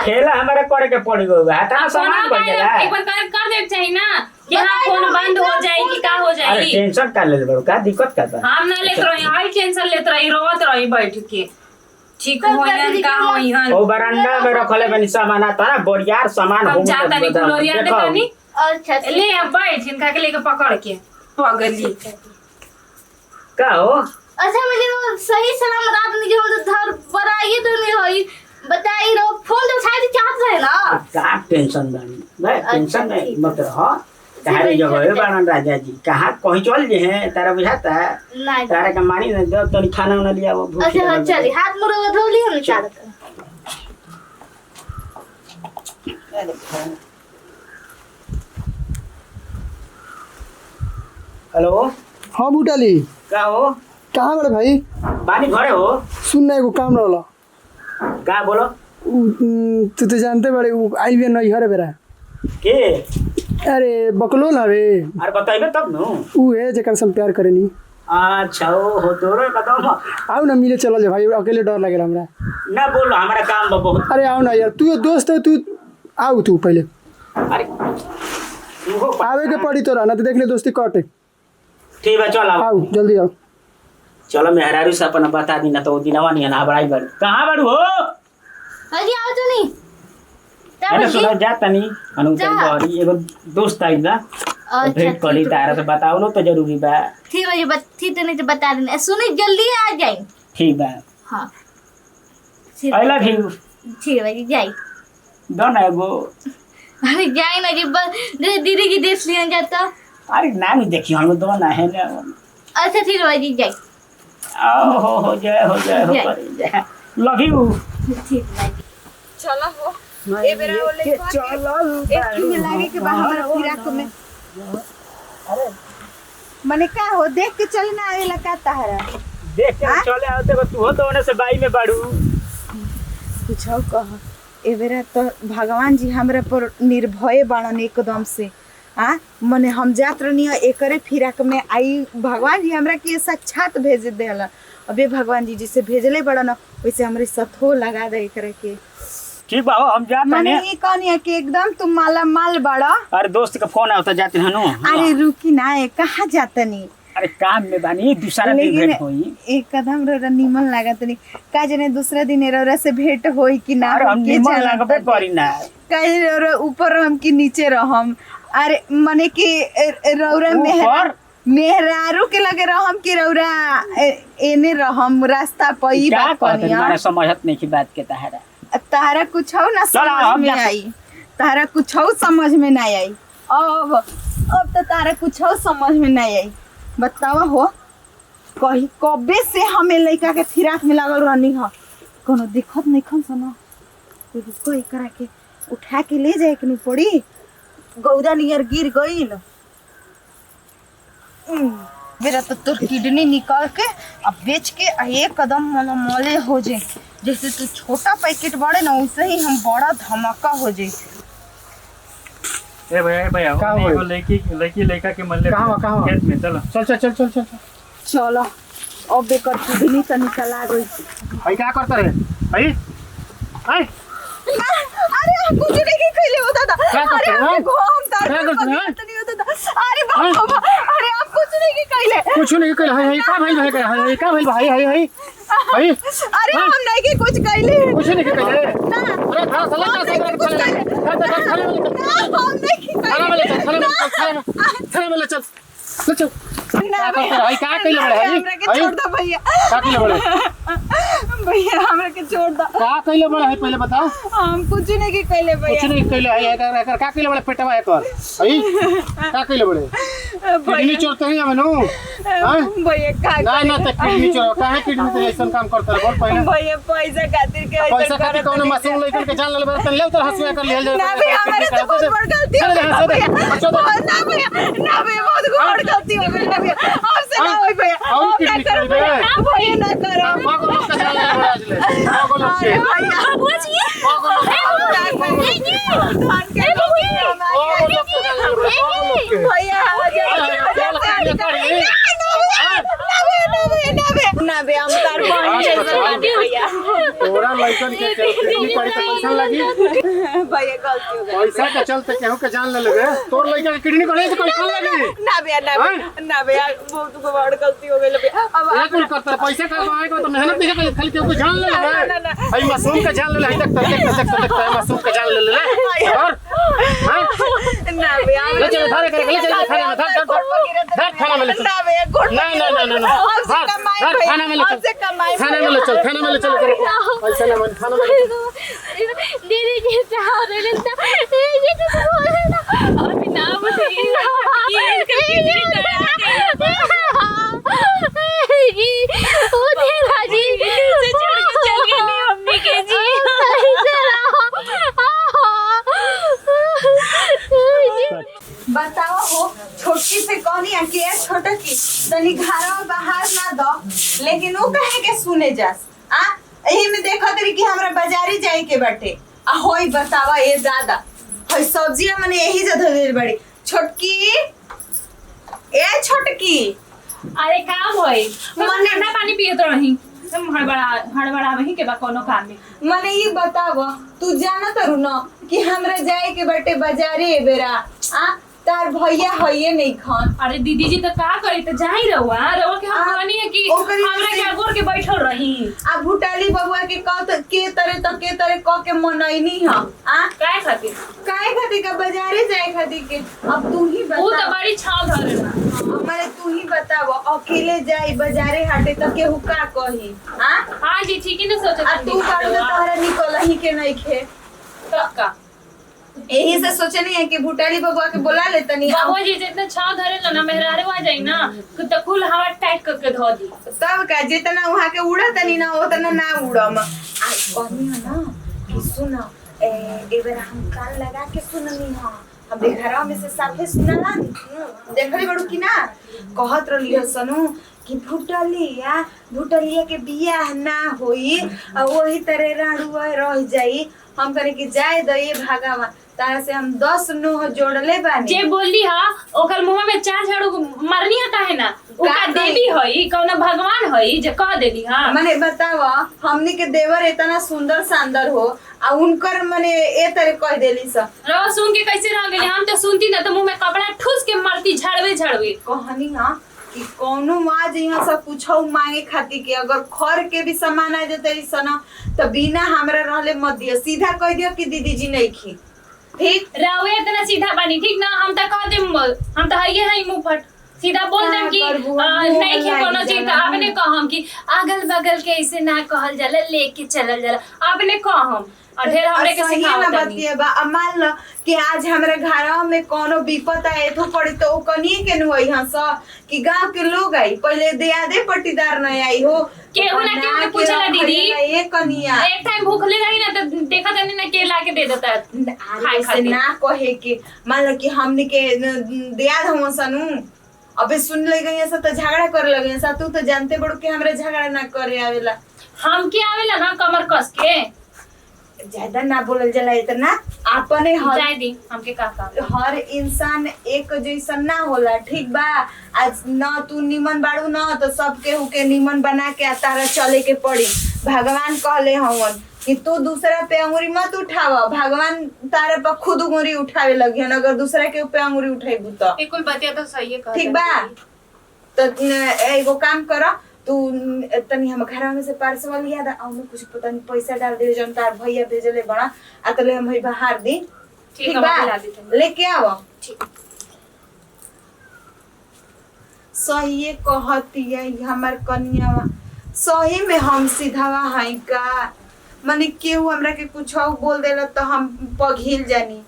खेला हमारे करे के पड़ी गो हटा सामान बढ़ जाला एक बार कर दे चाहिए ना कि हां फोन बंद हो जाए कि का हो अरे जाए टेंशन कर ले बड़ो का दिक्कत का बा हम ना लेत रही हाई टेंशन लेत रही रोवत रही बैठ के ठीक होयन का होयन ओ बरांडा में रखले बनी सामान आता ना बढ़िया सामान हो हम जाता नहीं कुलोरिया दे तनी अच्छा ले अब बैठ इनका के लेके पकड़ के पगली का हो अच्छा मुझे वो सही सलाम रात में जो हम तो घर पर आइए तो नहीं होई बताई रो फोन तो शायद चाहत रहे ना का टेंशन बानी मैं टेंशन अच्छा, में ठीक मत रहो तारे जगह है बाणन राजा जी कहाँ कहीं चल जे हैं तारा बुझाता है नहीं तारा का मानी न दो तो खाना वाना लिया वो भूख अच्छा हाँ चलिए हाथ मुड़ो धो लिया हम चाहत हेलो हाँ बुटाली का हो कहाँ बड़े भाई बानी घरे हो सुनना एगो काम रहला का बोलो तू तो जानते बड़े वो आई भी नहीं हरे बेरा के अरे बकलोल हवे अरे बताइबे तब नु ऊ है जेकर से हम प्यार करेनी अच्छा ओ हो तोरे बताओ आओ ना मिले चलो भाई अकेले डर लगेला हमरा ना बोलो हमारा काम बा बहुत अरे आओ ना यार तू दोस्त है तू आओ तू पहले अरे तुहो आवे के पड़ी तोरा ना तो देख ले दोस्ती कटे ठीक है चल आओ आओ जल्दी आओ चलो मेहरारू से अपना बता दी ना तो दिनवा नहीं ना बड़ाई बड़ कहाँ बड़ू हो अजी आओ तो नहीं मैंने सुना जाता नहीं अनु जा। बड़ी एगो दोस्त आई ना अच्छा, भेंट करी ठीक है। तारा से बताओ ना तो जरूरी बा ठीक है जी ठीक तो नहीं तो बता देना सुनी जल्दी आ जाए ठीक बा हाँ आई लव यू ठीक है जी जाए दो ना एगो अरे जाए ना जी बस दीदी की देश लिया जाता अरे ना भी देखियो हम दो ना है ना अच्छा ठीक है जी जाए ओ हो जय हो जय। करे जय लव यू ठीक है जी चलो हो ए बेरा वो ले एक ही लागे के बा हमारा फिराक में मने का हो देख के चल ना आवेला का तारा देख के हाँ? चले आओ तो तू हो तो ओने से बाई में बाड़ू कुछो कह ए बेरा तो भगवान जी हमरा पर निर्भय बाणन एकदम से हाँ मने हम जात रहनी एकरे फिराक में आई भगवान जी हमरा के साक्षात भेज देला अबे भगवान जी जिसे भेजले बड़ा ना वैसे हमरे सथो लगा दे एकरे के ठीक बा हम जात मने नहीं ई कहनी कि एकदम तुम माला माल बड़ा अरे दोस्त का फोन आवता जाते हनु अरे रुकी ना ए कहाँ जातनी अरे काम में बानी दूसरा दिन लेकिन भेंट होई एक कदम रोरा निमन लागत नहीं का जने दूसरा दिन रोरा से भेंट होई कि ना अरे हम के निमन जानत लगबे बाटे। करी ना काहे रोरा ऊपर हम कि नीचे रहम अरे मने कि रौरा ऊपर? मेहरारू के लगे रहम कि रौरा एने रहम रास्ता पई क्या बात कहते कनिया माने समझत नहीं की बात के तहरा तारा कुछ हो ना चलो, समझ हम में जा- आई तारा कुछ हो समझ में नहीं आई अब तो तारा कुछ हो समझ में नहीं आई बतावा हो कही कबे से हमें लड़का के फिराक में लागल रहनी ह कोनो दिक्कत नहीं खन सुनो रुको एकरा के उठा के ले जाए के नहीं पड़ी गौदा नियर गिर गईल मेरा तो तोर किडनी निकाल के अब बेच के एक कदम मोले हो जाए जैसे तू छोटा पैकेट बड़े ना वैसे ही हम बड़ा धमाका हो जाए ए भैया का ओने होई? एगो लड़की लड़का के मन ले कहाँ? खेत में चलो चल चल चल चल चल चलो अब बेकर किडनी तो निकल आ गई भाई क्या करता रे भाई भाई अरे हम कुछ नहीं खइले होता था क्या करते अरे हैं? हमने घूम तार क्या करते हैं? नहीं होता था अरे बाबा अरे आप कुछ नहीं खइले कुछ नहीं कर हाय का भाई भाई का भाई भाई हाय हाय भाई अरे हम नहीं के कुछ खइले कुछ नहीं कर ना अरे खा साला हम नहीं कुछ खइले हम नहीं खाना वाले चल चल चल ना भैया भाई क्या कइले बड़े भाई हमरा के छोड़ दो भैया क्या कइले बड़े भैया हमरा के छोड़ दो क्या कइले बड़े है पहले बताओ हम कुछ नहीं के खइले कुछ भैया नहीं कइले है कर क्या कइले बड़े पेटवा है कर भाई क्या कइले बड़े किडनी चोरते हैं हमनु हां भैया का ना ना तो किडनी चोर काहे किडनी तो ऐसा काम करता है बोल पहले भैया पैसा खातिर के ऐसा पैसा खातिर कौन मासूम लेकर के जान ले बड़ा तन ले उधर हंसवे कर ले ना भैया हमारे तो बहुत बड़ गलती हो गई ना भैया ना भैया बहुत बड़ गलती हो गई ना भैया आपसे ना होई भैया और आप ना किडनी करो चोरी भैया है? भैया ना करो पागल लोग का जान ले बड़ा आज ले पागल लोग से भैया बुझिए पागल लोग भैया ना भैया हम तार बहन जैसे बानी भैया तोरा लइकन के किडनी पड़ी तो पैसा लगी भैया गलती हो गई पैसा के चलते केहू के जान ले लेबे तोर लइका के किडनी पड़ी तो पैसा लगी ना भैया ना भैया बहुत बड़ गलती हो गई भैया अब ये कुल करता पैसा का आएगा तो मेहनत नहीं कर खाली केहू के जान ले लेबे भाई मासूम के जान ले ले देख देख देख मासूम के जान ले ले और हां ना बे ले चल थाने कर ले चल थाने में धर थाने में ले चल ना बे गुड ना धर थाने में ले चल से कमाई थाने में ले चल थाने में ले चल ऐसा ना मन थाने में ले चल दीदी जी चाह रहे थे ये तो बोल रहे ना अभी नाम बताओ हो छोटकी से कहनी है कि छोटा की तनी घर बाहर ना दो लेकिन वो कहे के सुने जास आ यही में देखो तरी कि हमरा बाजारी जाए के बाटे आ होई बतावा ये दादा होई सब्जियां मने यही जगह धर बड़ी छोटकी ए छोटकी अरे काम होई मने- ठंडा पानी पिए तो रही हड़बड़ा वही के बा कोनो काम में मने ये बताव तू जाना तरू न कि हमरा जाए के बाटे बाजारे बेरा आ तार भैया हइये नहीं खान अरे दीदी जी तो का करी तो जा ही रहुआ रहुआ के हम आ, कहनी है कि ओकरी हमरा से- के गोर के बैठल रही आ भुटाली बबुआ के के तरह के मनैनी हम आ काय खातिर काहे खातिर का बाजारे जाए खातिर के अब तू ही वो तो बता बड़ी छाव धरे ना हमारे तू ही बताव अकेले जाई बाजारे हाटे त केहू का कही आ हाँ जी ठीक ही ना सोचे आ तू बारू तो तोहरा निकल ही के नहीं खे का यही से सोचे नहीं है कि भुटाली बबुआ के बुला ले तनी बाबू जी जितना छाव धरे ना मेहरारे आ जाई ना तो कुल हवा टाइट करके धो दी तब का जितना वहां के उड़ा तनी ना उतना ना उड़म आज कहनी है ना कि सुन ए बेर हम कान लगा के सुननी हां हमरे घरवा में से साफे सुनला देखले बड़ू कि ना कहत रहली है सनु कि भुटलिया के बियाह ना होई और वही तरह राड़ुआ रह जाई हम करे कि जाए दो ये भागावा तारा से हम 10 नोह जोड़ले बानी जे बोली हा ओकर मुंह में चार झाड़ू मारनी है काहे ना ओका का देवी हई कौन भगवान हई जे कह देली हां मने बतावा हमनी के देवर इतना सुंदर शानदार हो आ उनकर मने ए तरह कह देली स रो सुन के कैसे रह गेली हम तो सुनती ना तो मुंह में कपड़ा ठूस के मारती झड़वे कहनी हां कि कौनो आज यहाँ सब पूछो मांगे खातिर के अगर खर के भी सामान आ जाते सन तो बिना हमरा रहले मत दियो सीधा कह दियो कि दीदी जी नहीं खी ठीक रहुए इतना सीधा बनी ठीक ना हम तो कह देम हम तो हइए हई मुंह फट सीधा बोल देम कि क्या करबू, नहीं मुंह के कोनो लग चीज जाला, आपने कहम कि अगल बगल के ऐसे ना कहल जाला लेके चलल जाला आपने कहम और ढेर हमरे के सही ना सिखावत बतिए बा अब मान लो कि आज हमरा घरवा में कोनो विपत आए तो पड़ी तो कनिए के न होई हंस कि गांव के लोग आई पहले दियादे पट्टीदार नहीं आई हो केहू ना केहू के पूछला दीदी ये कनिया एक टाइम भूखले रही ना तो देखा तनी ना के लाके दे देता खाए से खातिर ना कहे कि मान लो कि हमने के दियाद हम सनू अबे सुन ले गई ऐसा तो झगड़ा कर लगे ऐसा तू तो जानते बड़ो कि हमरा झगड़ा ना करे आवेला हम के आवेला ना कमर कस के ज्यादा ना बोलल जाला इतना अपने जाए दी हमके का हर इंसान एक जैसा ना होला ठीक बा आज न तू निमन बाड़ू न तो सबके हुके निमन बना के तारा चले के पड़ी भगवान कहले हवन कि तू दूसरा पे अंगुरी मत उठाव भगवान तारे पर खुद अंगुरी उठावे लगी अगर दूसरा के पे अंगुरी उठेबू तो बिल्कुल बतिया तो सही है ठीक बा तो एगो काम करो तू तनी हम घर में से पार्सल लिया दा और कुछ पता नहीं पैसा डाल दे जन तार भैया भेजले बड़ा अतले हम बाहर दी ठीक बा लेके आओ सही कहती है हमर कन्या सही में हम सीधावा है का माने केहू हमरा के कुछ बोल देला तो हम पघिल जानी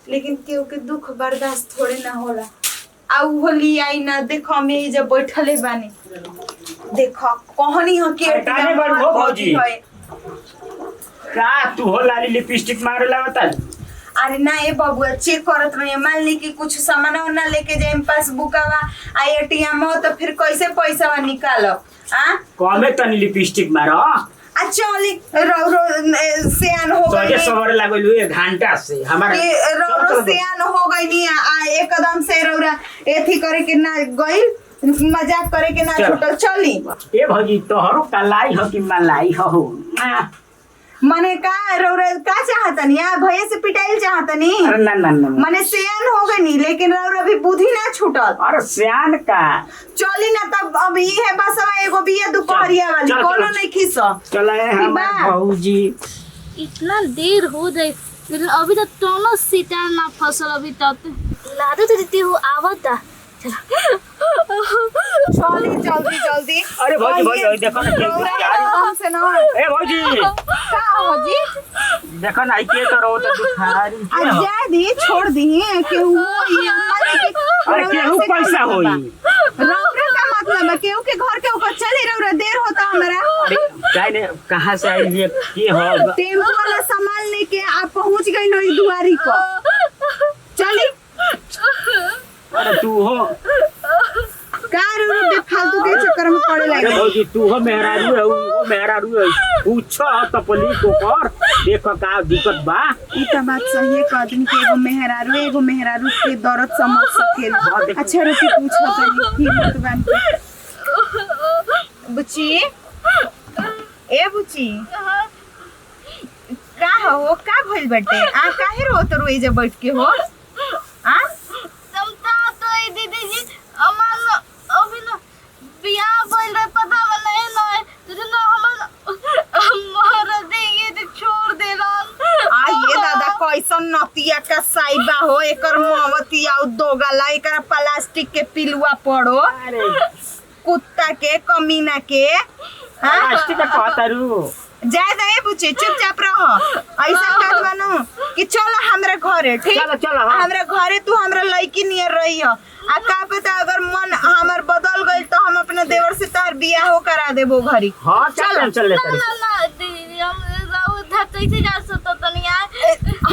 लेकिन केहू के दुख बर्दाश्त थोड़े ना होला आ होली आई ना देखो हम यही जब बैठले बानी देखो कहनी हो के काहे बड़ हो भौजी? का तू हो लाली लिपस्टिक मारला बता अरे ना ए बबुआ चेक करत रही मान ली कि कुछ सामान ना लेके जाए पासबुकवा आ एटीएम हो तो फिर कैसे पैसा निकालो आ कमे तनी लिपस्टिक मारो आ चली सियान हो सजे गई सवर लागल एक घंटा से हमारा सियान हो गई आ एकदम से रौरा एथी करे के ना गई मजाक करे के ना चल। छूटल चली ए भौजी तोहरो कलाई हो कि मलाई हो मने का रौरा का चाहतनी आ भैया से पिटाइल चाहतनी अरे ना ना ना मने सियान हो गई लेकिन रौरा भी बुद्धि ना छूटल अरे सियान का चली ना तब अब ई है बसवा एगो बिया दुपहरिया वाली चल, कोनो चल। नहीं खीस चले बा। हमार भौजी इतना देर हो जाए लेकिन अभी तो दोनों सीटा ना फसल अभी तक लादो तो देती हूँ आवता चली जल्दी जल्दी। अरे भौजी भौजी देखो ना एकदम से ना ए भौजी का हो जी देखो ना के करो तो दुखारी आज जा दी छोड़ दी के वो अरे केहू पैसा होई रौरा का मतलब है केहू के घर के ऊपर चले रौरा देर होता हमारा। अरे जाने कहां से आई ये के हो टेम्पो वाला सामान लेके आप पहुंच गई नई दुआरी पर चली। अरे तू हो कार फालतू के चक्कर में पड़े अरे लगे। भौजी तू हो मेहरारू है वो मेहरारू है पूछो तो पुलिस को कर देखो का दिक्कत बा। ई त बात सही है कि आदमी के एगो मेहरारू के दर्द समझ सकेला। अच्छा रुकी पूछो तो हिम्मत बन के बुची ए बुची का हो का भइल बटे आ काहे रो तो रोई जे बैठ के हो आ समता तो ये दीदी जी अमन अभी ना बियाह बोल रहे पता नहीं ना तुझे ना हम मोहर देंगे तो छोड़ देना। आ ये दादा कैसन नतिया का साइबा हो एकर मोहवती आउ दो गला एकर प्लास्टिक के पिलुआ पड़ो अरे कुत्ता के कमीना के प्लास्टिक का कहतारू जाए दे बुची चुपचाप रहो ऐसा बात बनो कि चलो हमरा घरे ठीक चलो चलो हाँ। हमरा घरे तू हमरा लड़की नियर रही हो आ का पता अगर मन हमर बदल गइल तो हम अपने देवर से तार बियाह हो करा देबो घरी। हां चल ले तारी ना दीदी हम उधर कैसे जा सकते तनिया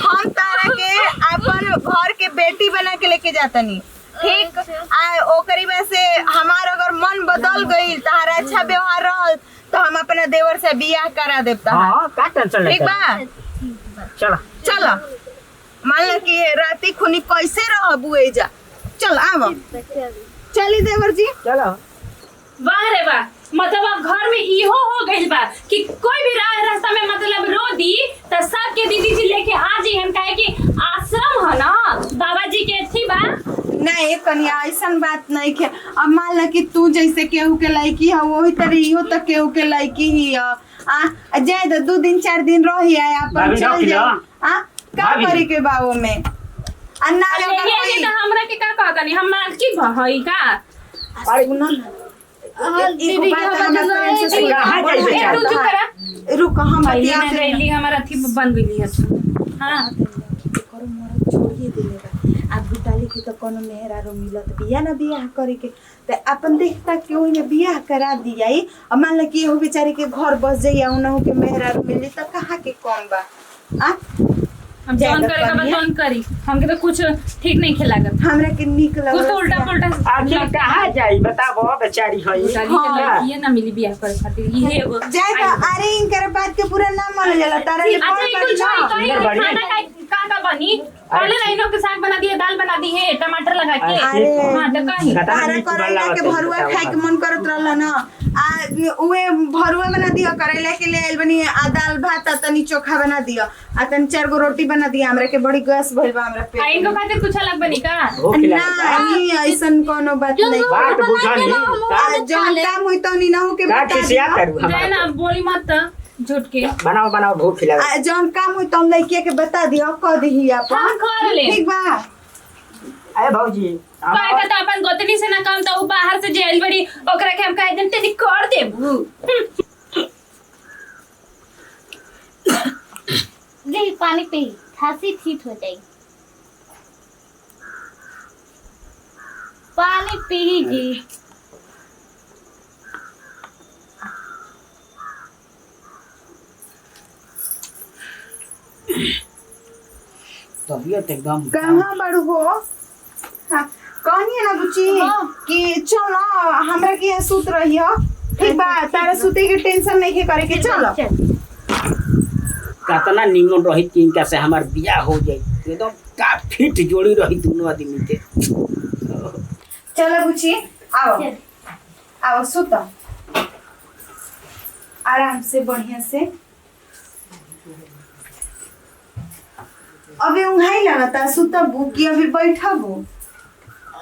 हम तारा के अपन घर के बेटी बना के लेके जातनी ठीक आ ओकरी में से हमार अगर मन बदल गइल तारा अच्छा व्यवहार रहल तो हम अपने देवर से बियाह करा देब तहार। हां का टेंशन ले ठीक बा चल चलो मान लो कि राती खुनी कैसे रहबू एजा चल आव चली देवर जी चलो वाह रे वाह मतलब अब घर में इहो हो गइल बा कि कोई भी रास्ता में मतलब रो दी तो सबके दीदी जी लेके आ जी हम कहे कि आश्रम है ना बाबा जी के थी बा नहीं कन्या ऐसन बात नहीं है। अब मान लो कि तू जैसे केहू के लड़की है वही तरह इहो तो केहू के लड़की ही है आ जाए तो 2 दिन 4 दिन रही है अपन भाभी चल रख जाओ लिया। आ का भाभी। करी के बाबू में आ ना अरे अगर ये कोई तो हमरा के का कहता नहीं हम मालकी भई का अरे ना दीदी के हमरा प्रेम से कहाँ जाई सुन। बेचारा? तू चुप करा रुक हम पहले बतिया ना गईली हमारा थी बन गईली है हां करो मरद छोड़िए देले बा अब बुताली के तो कोनो मेहरारू मिलत बिया ना बियाह करे के ते अपन देखता कि ओइ में बियाह करा दियाई अब मान ल कि एहो बेचारी के घर बस जाइया उनहु के मेहरारू मिली त कहाँ के कम बा आ हम जौन करे का बतौन करी हमके तो कुछ ठीक नहीं खिलागत हमरा के निक कुछ लगल तो उल्टा पुल्टा आखिर कहाँ जाई बताबो बेचारी है उतारी के ये ना मिली बियाह करे खातिर ये एगो जाए तो अरे इनकर बात के पूरा नाम मानल जाला तारा ले अच्छा ये कुछ सुंदर कहीं बड़ी। खाना का बनी पहले लाइनों के साग बना दिए दाल बना दी है टमाटर लगा के अरे। हां तो कहीं तारा करेला के भरुआ खाए के मन करत रहल ना आ उहे भरुआ बना दियो करेला के ले आइल बनी आ दाल भात आ तनी चोखा बना दियो आ तनी 4 गो रोटी बना दिया हमरा के बड़ी गैस भइल बा हमरा पेट इनको खातिर कुछ अलग बनी का भूख ना लगा ई ऐसन कोनो बात नहीं बात बुझानी आ जौन काम होई तौनी ना हो के का बता खिसिया दियो। करू जाए हमारा ना बोली मत झूठ के बनाओ बनाओ भूख लगा आ जौन काम होई तौन लइके के बता दियो क दिही हम अपन कर ले ठीक बा अरे भौजी काय का तो अपन गोतनी से ना काम तो बाहर से जेल बड़ी ओकरा के हम कह देन तेरी कर देबू ले पानी पी खांसी ठीक हो जाएगी पानी पी जी तबीयत एकदम कहाँ बड़ू हो हाँ, कहनी ना बुची हाँ। कि चलो हमरा के यहाँ सूत रही हो ठीक बा तारा सूते के टेंशन नहीं के करे के चलो कतना निमन रही कि इनका से हमार बियाह हो जाई एकदम का फिट जोड़ी रही दोनों आदमी के चलो बुची आओ आओ सूत आराम से बढ़िया से अभी उंघाई लगता सुतबू कि अभी बैठबू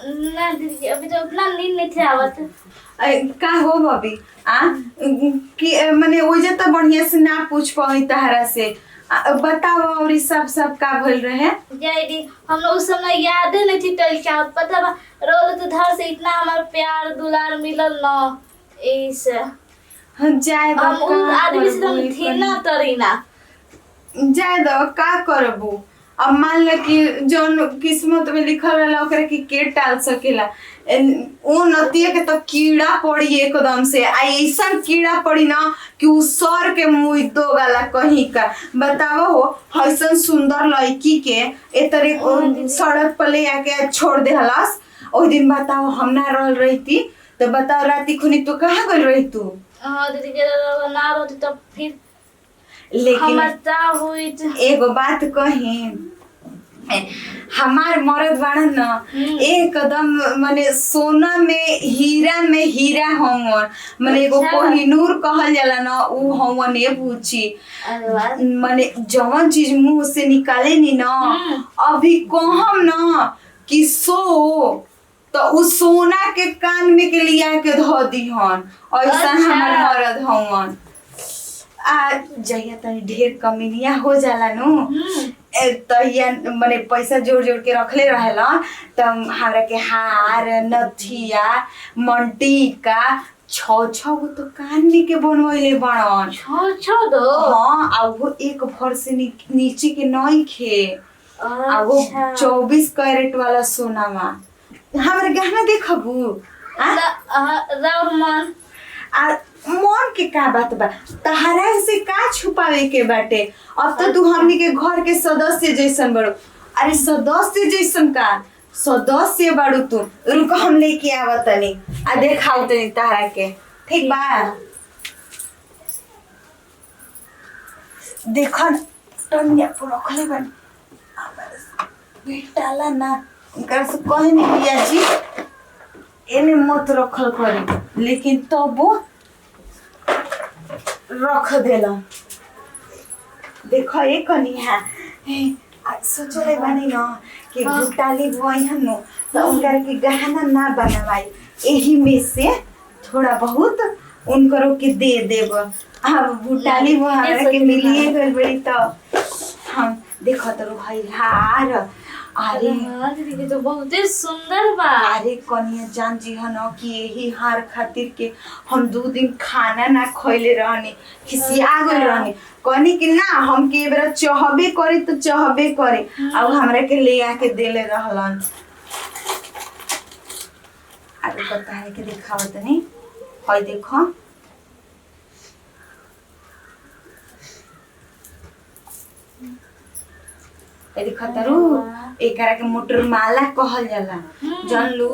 ना दीदी अभी तो उतना नींद नहीं थे आवत का हो बबी आ कि माने ओजे तो बढ़िया से ना पूछ पाई तहरा से बताओ और ई सब का भइल रहे। जयदी हम लोग उस समय यादे नहीं थी तल क्या पता बा रोल तो धर से इतना हमार प्यार दुलार मिलल न ऐसे जाए दो हम उस का आदमी से हम करबू, थी ना तरीना जाए दो का करबू। अब मान ल कि जौन किस्मत में लिखल रहला ओकरा के टाल सकेला। ओ नतिया के तो कीड़ा पड़ी एकदम से आ ऐसा कीड़ा पड़ी ना कि उ सर के मुँह दो गाला कहीं का। बताओ हो ऐसा सुंदर लड़की के ए तरह सड़क पर ले आके छोड़ दे हलास। ओइ दिन बताओ हम ना रहल रही तो बताओ राती खुनी तू कहाँ गई रही तू। हाँ दीदी जरा ना रोती तो फिर लेकिन हमारा हुई एगो बात कही हमार मरद बाड़न न एकदम माने सोना में हीरा होवन माने एगो अच्छा। कोहिनूर कहल जाला न उ होवन ए पूछी अरे वाह माने जवन चीज मुंह से निकाले नी न अभी कहम न कि सो तो उ सोना के कान में के लिया के धो दीहन ऐसा अच्छा। हमार मरद होवन। आ जहिया तनी ढेर कमीनिया हो जाला नु तहिया माने पैसा जोड़ जोड़ के रखले रहेला त हमरा के हार नथिया मंटिका छो गो तो कान में के बनवैले बड़न छो दो हाँ आ वो एक भर से नीचे के नहीं खे आ वो 24 कैरेट वाला सोनामा हमरा गहना देखबू राउर मन आ मन के का बात बा तहरा से का छुपावे के बाटे। अब तो तू हमनी के घर के सदस्य जैसन बड़ो। अरे सदस्य जैसन का सदस्य बड़ू तू रुको हम लेके आवत तनी आ देखाओ तनी तहरा के ठीक बा। देखन टनिया पर रखले बन बेटाला ना उनका से कहे नहीं पिया जी एने मत रखल करी लेकिन तबो रख देला। देखो ये कनिया सोचले बानी न कि भुटाली बुआई हनु तो उनका के गहना ना बनवाई एही में से थोड़ा बहुत उनको के दे देब। अब भुटाली बुआ हमरा के मिलिए गइल बड़ी तो हम देखो तो भाई हार अरे दीदी तो बहुत ही सुंदर बा। अरे कनिया जान जी हन कि यही हार खातिर के हम 2 दिन खाना ना खइले रहनी खिसिया गइल रहनी कहनी कि ना हम के बेरा चहबे करे तो चहबे करे अब हमरा के ले आके देले रहलन। अरे पता है कि दिखावत नहीं हई देखो खतरू एकरा के मोटर माला कहल जाला जानलू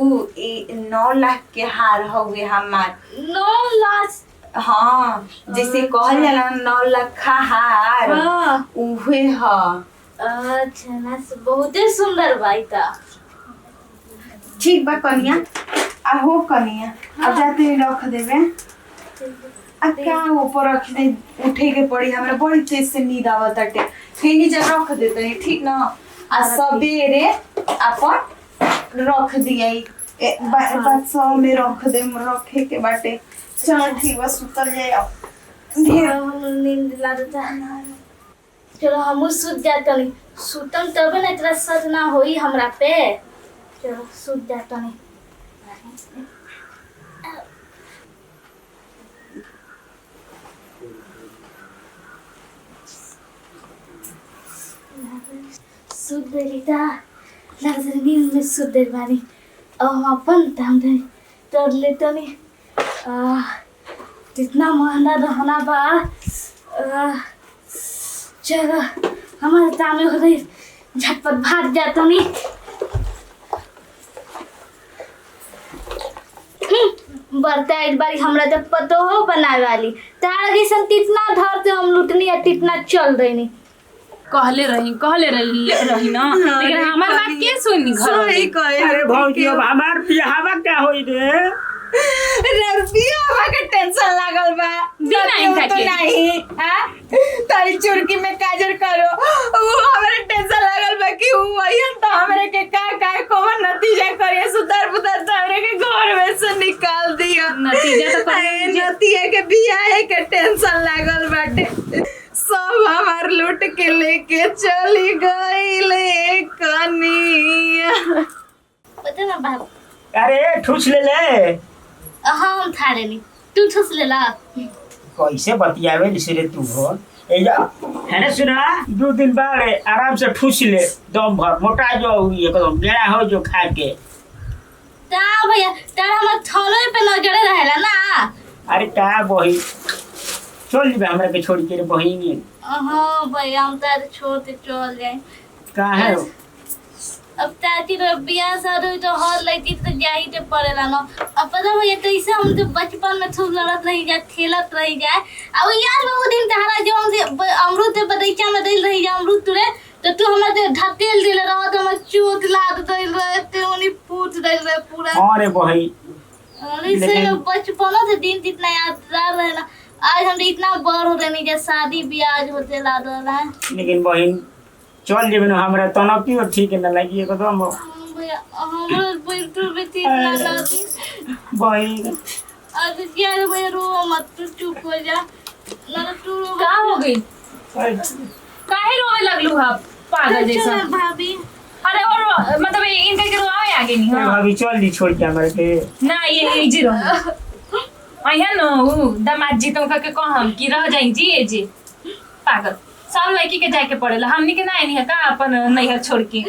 9 लाख के हार हवे हमार 9 लाख हाँ जैसे कहल जाला 9 लाख का हार उहे ह। अच्छा ना बहुत ही सुंदर बाई ता ठीक बा कनिया आ हो कनिया अब जाते रख देवे आ क्या ऊपर रख दे उठे के पड़ी हमरा बड़ी तेज से नींद आवत अटे फिर नीचे रख देते ठीक ना आ सबेरे अपन रख दिया बात सौ में रख दे रखे के बाटे चल ठीक बा सुतल जाए नींद लागता चलो हम सुत जाता नहीं सुतम तबे ना इतना सच ना होई हमरा पे चलो सुत जाता नहीं सुत देता नींद में सुत दे बानी अब अपन दाम दे तर ले तो नहीं कितना महंगा रहना बा चलो हमारे दाम हो रही झटपट भाग जाता नहीं बरता एक बारी हमरा जब पतो हो बनाए वाली तारा जैसन तितना धरते हम लुटनी या तितना चल देनी कहले रही ना लेकिन हमार बात के सुनी घर सही कहे अरे भौजी अब हमार बियाहवा क्या होई रे रबिया के टेंशन लागल बा बिना इनका तो के। नहीं हां तारी चुरकी में काजर करो वो हमरा टेंशन लागल बा कि वो वही तो हमरा के का कौन नतीजा करे सुधार पुधार तो हमरा के घर में से निकाल दिया नतीजा तो करे नतिया के बियाह के टेंशन लागल बाटे सब हमार लूट के लेके चली गई कनिया। पता ना बाबू अरे ठूस ले हम था लेनी तू ठुस ले ला। कैसे बतियावे रे तू हो ए जा है ना सुना 2 दिन बाद आराम से ठूस ले दम भर मोटा जो एकदम गेड़ा हो जो खा के। ता भैया तारा हमर थलो पे नजर रहेला ना। अरे का बही चल जीबे हमरा के छोड़ के रे बहिनी। हां भैया हम तारे छोड़ के चल जाए। का है अब ताती तो बियाह शादी तो हर लड़की तो जाही ते पड़ेला ना। अब पता भैया कैसे हम तो बचपन में खूब लड़त रही जाए खेलत रही जाए। अब यार वो दिन तहरा जो हम से अमरूद के बगीचा में दिल रही जाए अमरूद तुरे तो तू हमरा ते ढकेल दिले रहा तो हम चोट लाद दिल रहे ते ओनी फूट दिल रहे पूरा। अरे बही अरे से बचपन से दिन जितना यादगार रहे ना। आज हम इतना बड़ हो रहे नहीं जैसे शादी ब्याह होते ला रहा है। लेकिन बहिन चल जेबे ना हमरा तना क्यों ठीक न लगी एकदम भैया हमरा बिल्कुल भी ठीक ना लगी बहिन। आज यार भैया रो मत तू चुप हो जा ना तू रो। का हो गई काहे रोवे लगलू हा पागल जैसा। भाभी अरे और मतलब इनके के रोवे आगे नहीं ए हां भाभी चल दी छोड़ के हमरा के ना ये जी रहो आया न उ दामाद जी तुम के कहम कि रह जाई जी ए जी पागल सब लड़की के जाके पड़ेला हमनी के ना नहीं है का अपन नैहर छोड़ के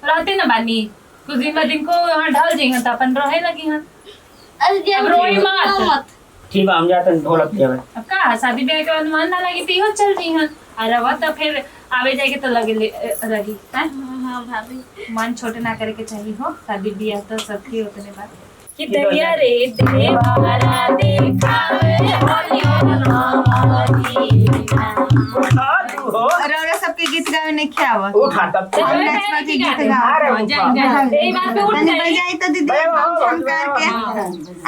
रहते ना बानी कुछ दिन को यहाँ ढल जाइए तो अपन रहे लगी हैं। अरे अब रोई मत ठीक बा हम जाते हैं ढोलक लेवे। अब का शादी ब्याह के बाद मन ना लगी तो इहो चल जाइए हैं अरे वो तो फिर आवे जाके तो लगे रही हैं। हां भाभी मन छोटे ना करे के चाहिए हो शादी ब्याह तो सबके उतने बात कि दरिया रे देवारा देखावे होली रौरा सबके गीत गावे नहीं खियावत। उठा तब हम नेक्स्ट के गीत गावे ए बात पे उठ तनी जाई बजाई तो दीदी हम झमकार के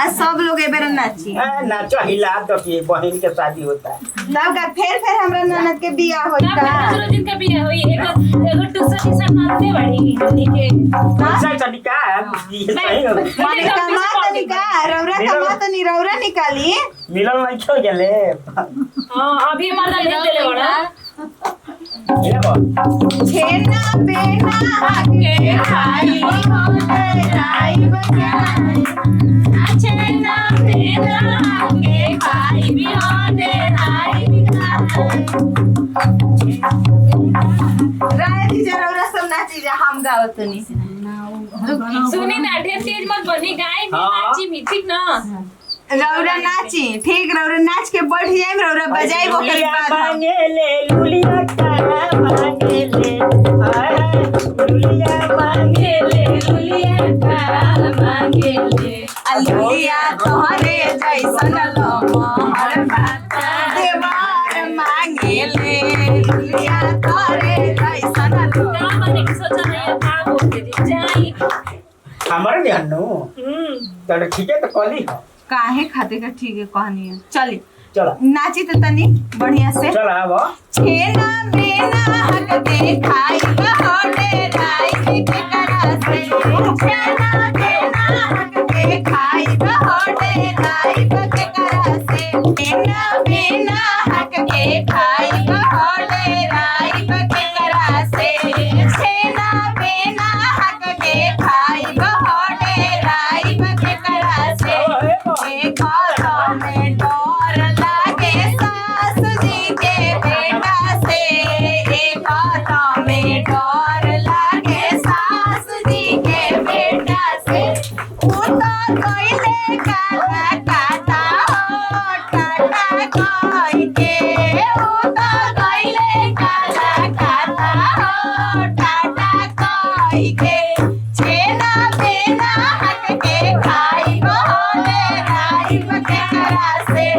आ सब लोग ए बेर नाची। नाचो हिला तो कि बहन के शादी होता है तब का फिर हमरा ननद के बियाह होई ना का। दूसरा दिन का भी होई एगो टूसर के साथ मारते बड़ी हमनी के कैसा तरीका है ये सही हो माने कमा तनी का रौरा कमा तनी रौरा निकाली मिलन नहीं खो गेले हां अभी मर्दा भेज देले बड़ा ये बा छेना बेना के खाई होले राई बजाई छेना बेना के खाई भी होले राई भी राय दी रौरा सब नाची जा हम गावत तनी। सुनी ना ढेर तेज मत बनी गाय भी नाची भी ठीक ना रौरा नाची ठीक रौरा नाच के बढ़ जाए रौरा बजाई वो कल बाद हम। मांगेले लुलिया का मांगेले हाय लुलिया मांगेले लुलिया का मांगेले लुलिया तोहरे जैसन लमहर पाता देवार मांगेले लुलिया तोहरे जैसन लमहर। का बने के सोचा नहीं का बोलते जाई हमर जानू तो ठीक है तो कली हो काहे खाते का ठीक है कहानी है चली चलो नाची तो तनी बढ़िया से चल आबो छेना बेना हक दे खाई होले राई के करा से छेना बेना हक दे खाई होले राई के करा से छेना बेना हक दे खाई होले राई के करा से छेना बेना हक दे खाई होले राई के करा से एक हाथ में डोर लागे सास जी के बेटा से एक हाथ में डोर लागे सास जी के बेटा से उता कोइले काला काटा हो टाटा कोई के उता कोइले काला काटा हो टाटा कोई के छेना बेना हक के खाई बोले राई के करा से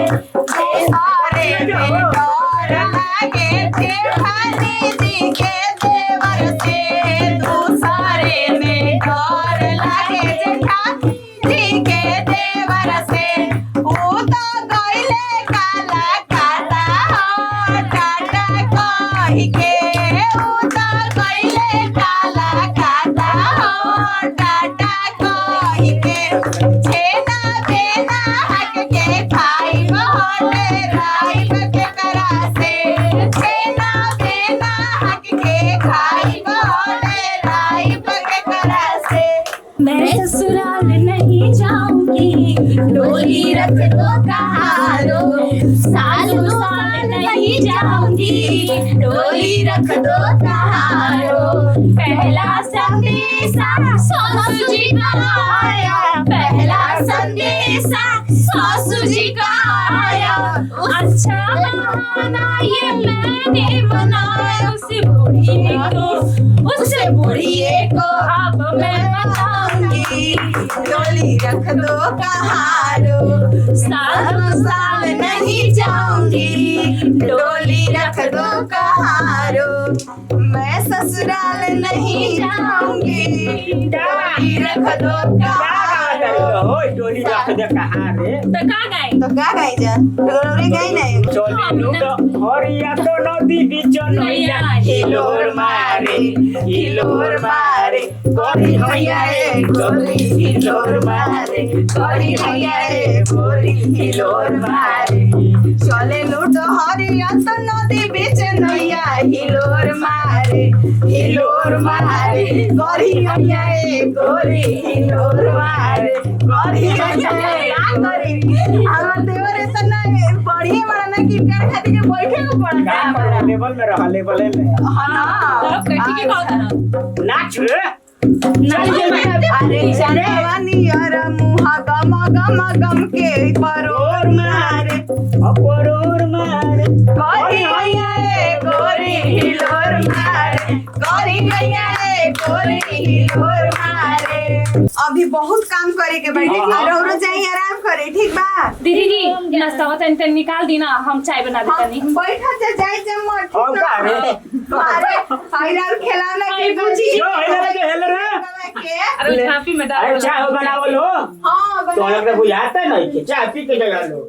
सारे में डर लागे जेठानी जी के देवर से दूसरे में डर लागे जेठानी जी के देवर से ऊ तो गइले काला काटा हो टाटा कही के ऊ तो गइले काला काटा हो टाटा कही के छेना बेना हक के खाई होले राई के करा से डोली रख दो कहारो पहला संदेशा सासू जी का आया पहला संदेशा सासू जी का आया अच्छा बहाना ये मैंने बनाया उसे बुढ़िए को अब मैं बताऊंगी डोली रख दो कहारो साल नहीं जाऊंगी डोली रख दो कहारो मैं ससुराल नहीं जाऊंगी डोली रख दो कहारो डोली रख दे कहाँ रे तो का गए तो क्या गाई जा डोली गाई नहीं चले लूट हरिया तो नदी बीच नैया हिलोर मारे गोरी हैया रे गोरी हिलोर मारे गोरी हैया रे गोरी हिलोर मारे चले लूट हरिया तो नदी बीच नैया हिलोर मारे गोरी हैया रे गोरी हिलोर मारे गोरी हैया रे गोरी हमर देवरे त ना बढ़िया बड़ा ना कि कर खातिर के बैठे को पड़ा काम कर लेवल में रहा लेवल में हां ना तब कटी के कहत ना नाच रे अरे जनवानी यार मुहा गम के परोर मारे अपरोर मारे गोरी हैया रे गोरी हिलोर मारे गोरी हैया रे गोरी हिलोर मारे अभी बहुत काम करे के बैठे और जाई आराम करे ठीक बा दीदी जी नाश्ता होता है निकाल दी ना हम चाय बना देता नहीं बैठा जा जाई जे मत और का रे अरे हाइरार खिलाना के बुझी जो हेले रे अरे काफी में डाल अरे चाय बनावल हो हां तो लग रहा बुझाता नहीं कि चाय पी के जगा लो